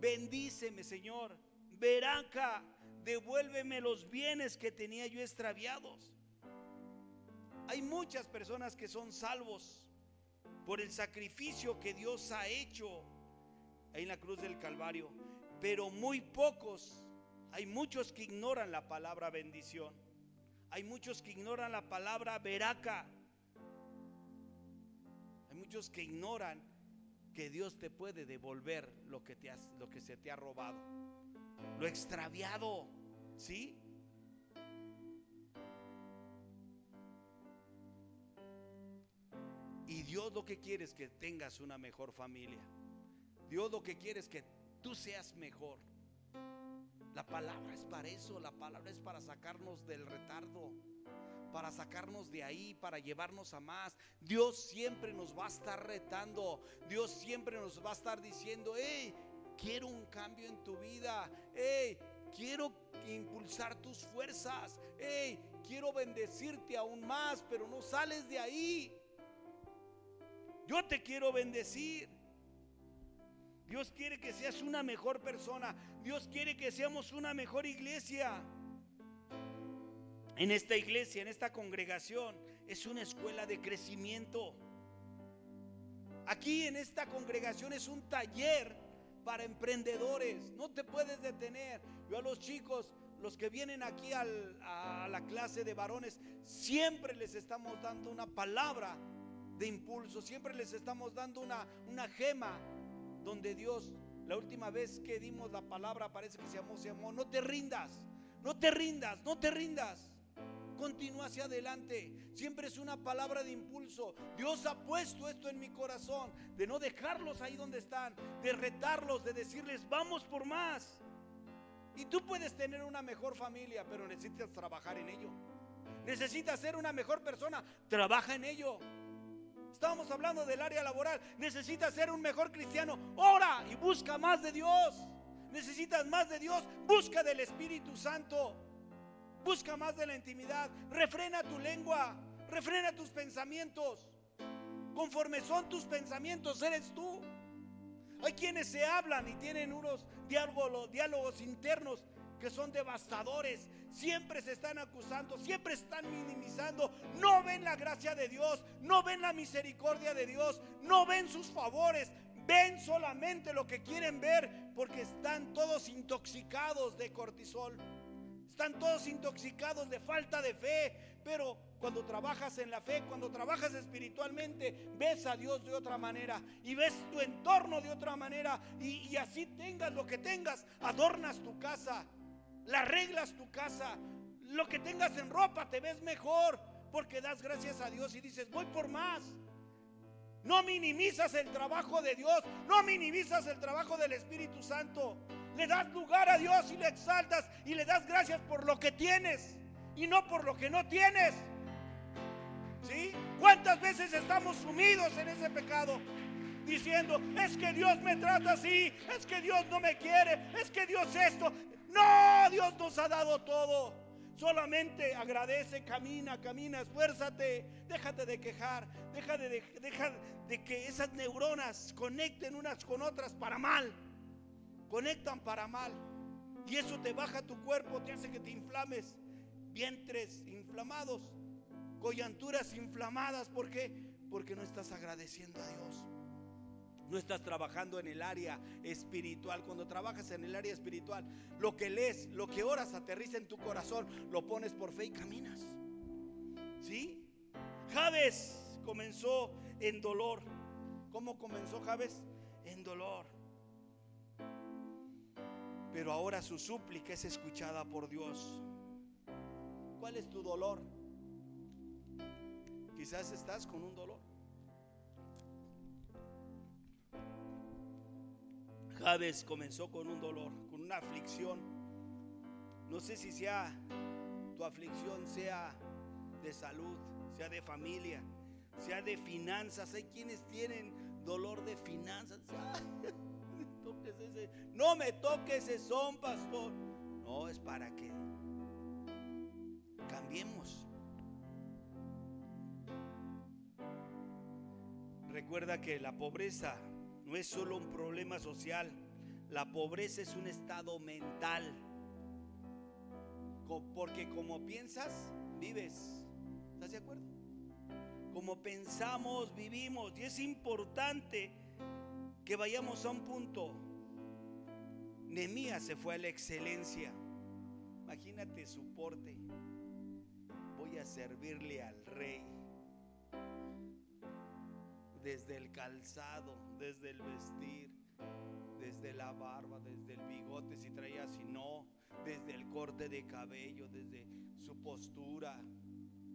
Bendíceme, Señor. Beraka, devuélveme los bienes que tenía yo extraviados. Hay muchas personas que son salvos por el sacrificio que Dios ha hecho ahí en la cruz del Calvario, pero muy pocos. Hay muchos que ignoran la palabra bendición. Hay muchos que ignoran la palabra beraka. Hay muchos que ignoran que Dios te puede devolver lo que se te ha robado, lo extraviado, ¿sí? Y Dios lo que quiere es que tengas una mejor familia. Dios lo que quiere es que tú seas mejor. La palabra es para eso. La palabra es para sacarnos del retardo, para sacarnos de ahí, para llevarnos a más. Dios siempre nos va a estar retando. Dios siempre nos va a estar diciendo: hey, quiero un cambio en tu vida. Hey, quiero impulsar tus fuerzas. Hey, quiero bendecirte aún más, pero no sales de ahí. Yo te quiero bendecir. Dios quiere que seas una mejor persona. Dios quiere que seamos una mejor iglesia. En esta iglesia, en esta congregación, es una escuela de crecimiento. Aquí en esta congregación es un taller para emprendedores. No te puedes detener. Yo a los chicos, los que vienen aquí a la clase de varones, siempre les estamos dando una palabra de impulso. Siempre les estamos dando una gema donde Dios, la última vez que dimos la palabra, parece que se llamó no te rindas, no te rindas, no te rindas. Continúa hacia adelante. Siempre es una palabra de impulso. Dios ha puesto esto en mi corazón, de no dejarlos ahí donde están, de retarlos, de decirles: vamos por más. Y tú puedes tener una mejor familia, pero necesitas trabajar en ello. Necesitas ser una mejor persona, trabaja en ello. Estábamos hablando del área laboral. Necesitas ser un mejor cristiano, ora y busca más de Dios. Necesitas más de Dios, busca del Espíritu Santo. Busca más de la intimidad. Refrena tu lengua, refrena tus pensamientos. Conforme son tus pensamientos, eres tú. Hay quienes se hablan y tienen unos diálogos internos que son devastadores. Siempre se están acusando, siempre están minimizando. No ven la gracia de Dios, no ven la misericordia de Dios, no ven sus favores. Ven solamente lo que quieren ver, porque están todos intoxicados de cortisol. Están todos intoxicados de falta de fe. Pero cuando trabajas en la fe, cuando trabajas espiritualmente, ves a Dios de otra manera y ves tu entorno de otra manera. Y así tengas lo que tengas, adornas tu casa, le arreglas tu casa. Lo que tengas en ropa, te ves mejor, porque das gracias a Dios y dices: voy por más. No minimizas el trabajo de Dios, no minimizas el trabajo del Espíritu Santo. Le das lugar a Dios y le exaltas y le das gracias por lo que tienes y no por lo que no tienes. ¿Sí? ¿Cuántas veces estamos sumidos en ese pecado? Diciendo, es que Dios me trata así, es que Dios no me quiere, es que Dios esto. No, Dios nos ha dado todo. Solamente agradece, camina, esfuérzate, déjate de quejar, deja de que esas neuronas conecten unas con otras para mal. Conectan para mal. Y eso te baja tu cuerpo, te hace que te inflames. Vientres inflamados, coyunturas inflamadas. ¿Por qué? Porque no estás agradeciendo a Dios. No estás trabajando en el área espiritual. Cuando trabajas en el área espiritual, lo que lees, lo que oras, aterriza en tu corazón. Lo pones por fe y caminas. ¿Sí? Jabes comenzó en dolor. ¿Cómo comenzó Jabes? En dolor. Pero ahora su súplica es escuchada por Dios. ¿Cuál es tu dolor? Quizás estás con un dolor. Jabes comenzó con un dolor, con una aflicción. No sé si sea tu aflicción, sea de salud, sea de familia, sea de finanzas. Hay quienes tienen dolor de finanzas. No me toques ese son, pastor. No, es para que cambiemos. Recuerda que la pobreza no es solo un problema social. La pobreza es un estado mental. Porque como piensas, vives. ¿Estás de acuerdo? Como pensamos, vivimos. Y es importante que vayamos a un punto. Nehemías se fue a la excelencia. Imagínate su porte. Voy a servirle al rey. Desde el calzado, desde el vestir, desde la barba, desde el bigote si traía, si no, desde el corte de cabello, desde su postura.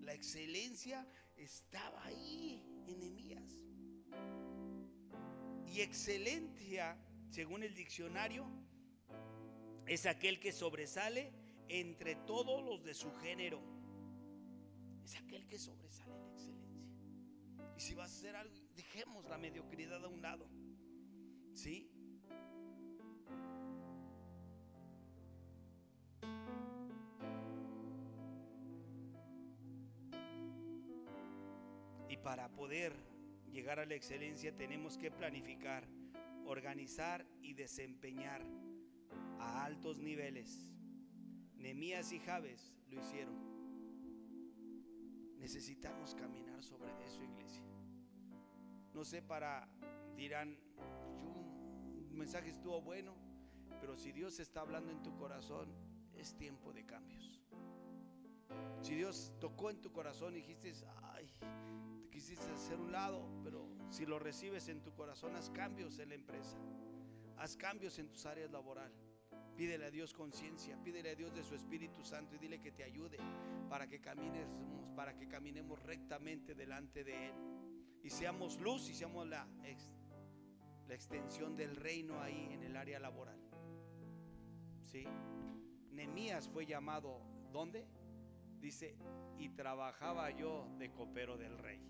La excelencia estaba ahí en Nehemías. Y excelencia, según el diccionario, es aquel que sobresale entre todos los de su género. Es aquel que sobresale en excelencia. Y si vas a hacer algo, dejemos la mediocridad a un lado. ¿Sí? Y para poder llegar a la excelencia tenemos que planificar, organizar y desempeñar a altos niveles. Nehemías y Jabes lo hicieron. Necesitamos caminar sobre eso, iglesia. No sé, dirán, un mensaje estuvo bueno, pero si Dios está hablando en tu corazón, es tiempo de cambios. Si Dios tocó en tu corazón y dijiste, ay, te quisiste hacer un lado, pero si lo recibes en tu corazón, haz cambios en la empresa, haz cambios en tus áreas laborales. Pídele a Dios conciencia, pídele a Dios de su Espíritu Santo y dile que te ayude para que caminemos rectamente delante de Él y seamos luz y seamos la extensión del reino ahí en el área laboral. ¿Sí? Nehemías fue llamado, ¿dónde? Dice, y trabajaba yo de copero del rey.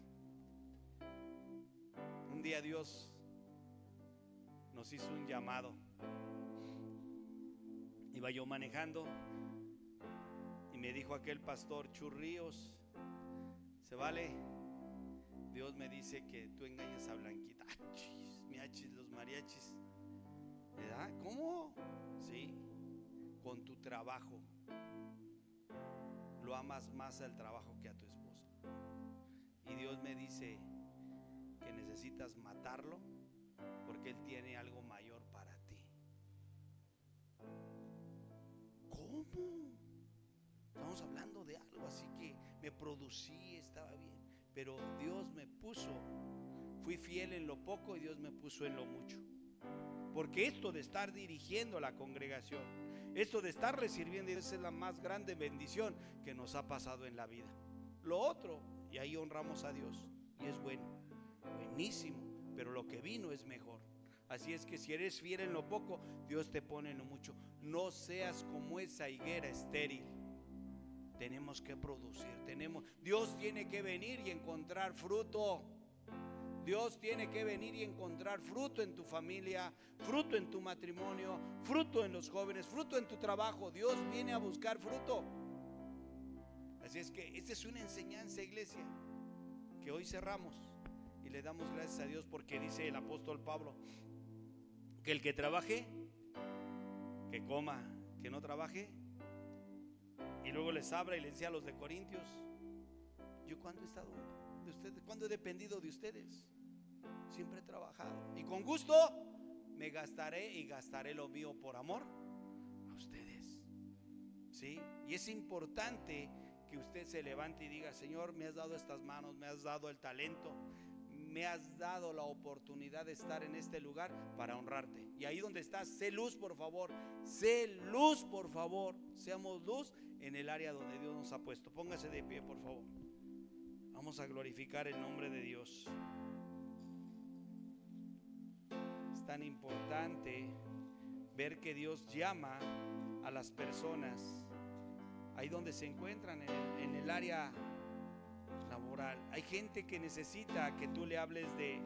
Un día Dios nos hizo un llamado. Iba yo manejando y me dijo aquel pastor, Churríos, ¿se vale? Dios me dice que tú engañas a Blanquita. Miachis, los mariachis, ¿verdad? ¿Cómo? Sí, con tu trabajo. Lo amas más al trabajo que a tu esposa. Y Dios me dice que necesitas matarlo porque Él tiene algo mayor para ti. ¿Cómo? Estamos hablando de algo, así que me producí, estaba bien. Pero Dios me puso, fui fiel en lo poco y Dios me puso en lo mucho. Porque esto de estar dirigiendo la congregación, esto de estarle sirviendo, esa es la más grande bendición que nos ha pasado en la vida. Lo otro, y ahí honramos a Dios, y es bueno, buenísimo, pero lo que vino es mejor. Así es que si eres fiel en lo poco, Dios te pone en lo mucho. No seas como esa higuera estéril. Tenemos que producir, Dios tiene que venir y encontrar fruto. Dios tiene que venir y encontrar fruto en tu familia, fruto en tu matrimonio, fruto en los jóvenes, fruto en tu trabajo. Dios viene a buscar fruto. Así es que esta es una enseñanza, iglesia, que hoy cerramos y le damos gracias a Dios, porque dice el apóstol Pablo que el que trabaje, que coma, que no trabaje. Y luego les habla y les decía a los de Corintios: yo cuando he estado de ustedes, cuando he dependido de ustedes, siempre he trabajado y con gusto me gastaré y gastaré lo mío por amor a ustedes. ¿Sí? Y es importante que usted se levante y diga: Señor, me has dado estas manos, me has dado el talento, me has dado la oportunidad de estar en este lugar para honrarte. Y ahí donde estás, sé luz, por favor. Sé luz, por favor. Seamos luz en el área donde Dios nos ha puesto. Póngase de pie, por favor. Vamos a glorificar el nombre de Dios. Es tan importante ver que Dios llama a las personas ahí donde se encuentran, en el área laboral. Hay gente que necesita que tú le hables de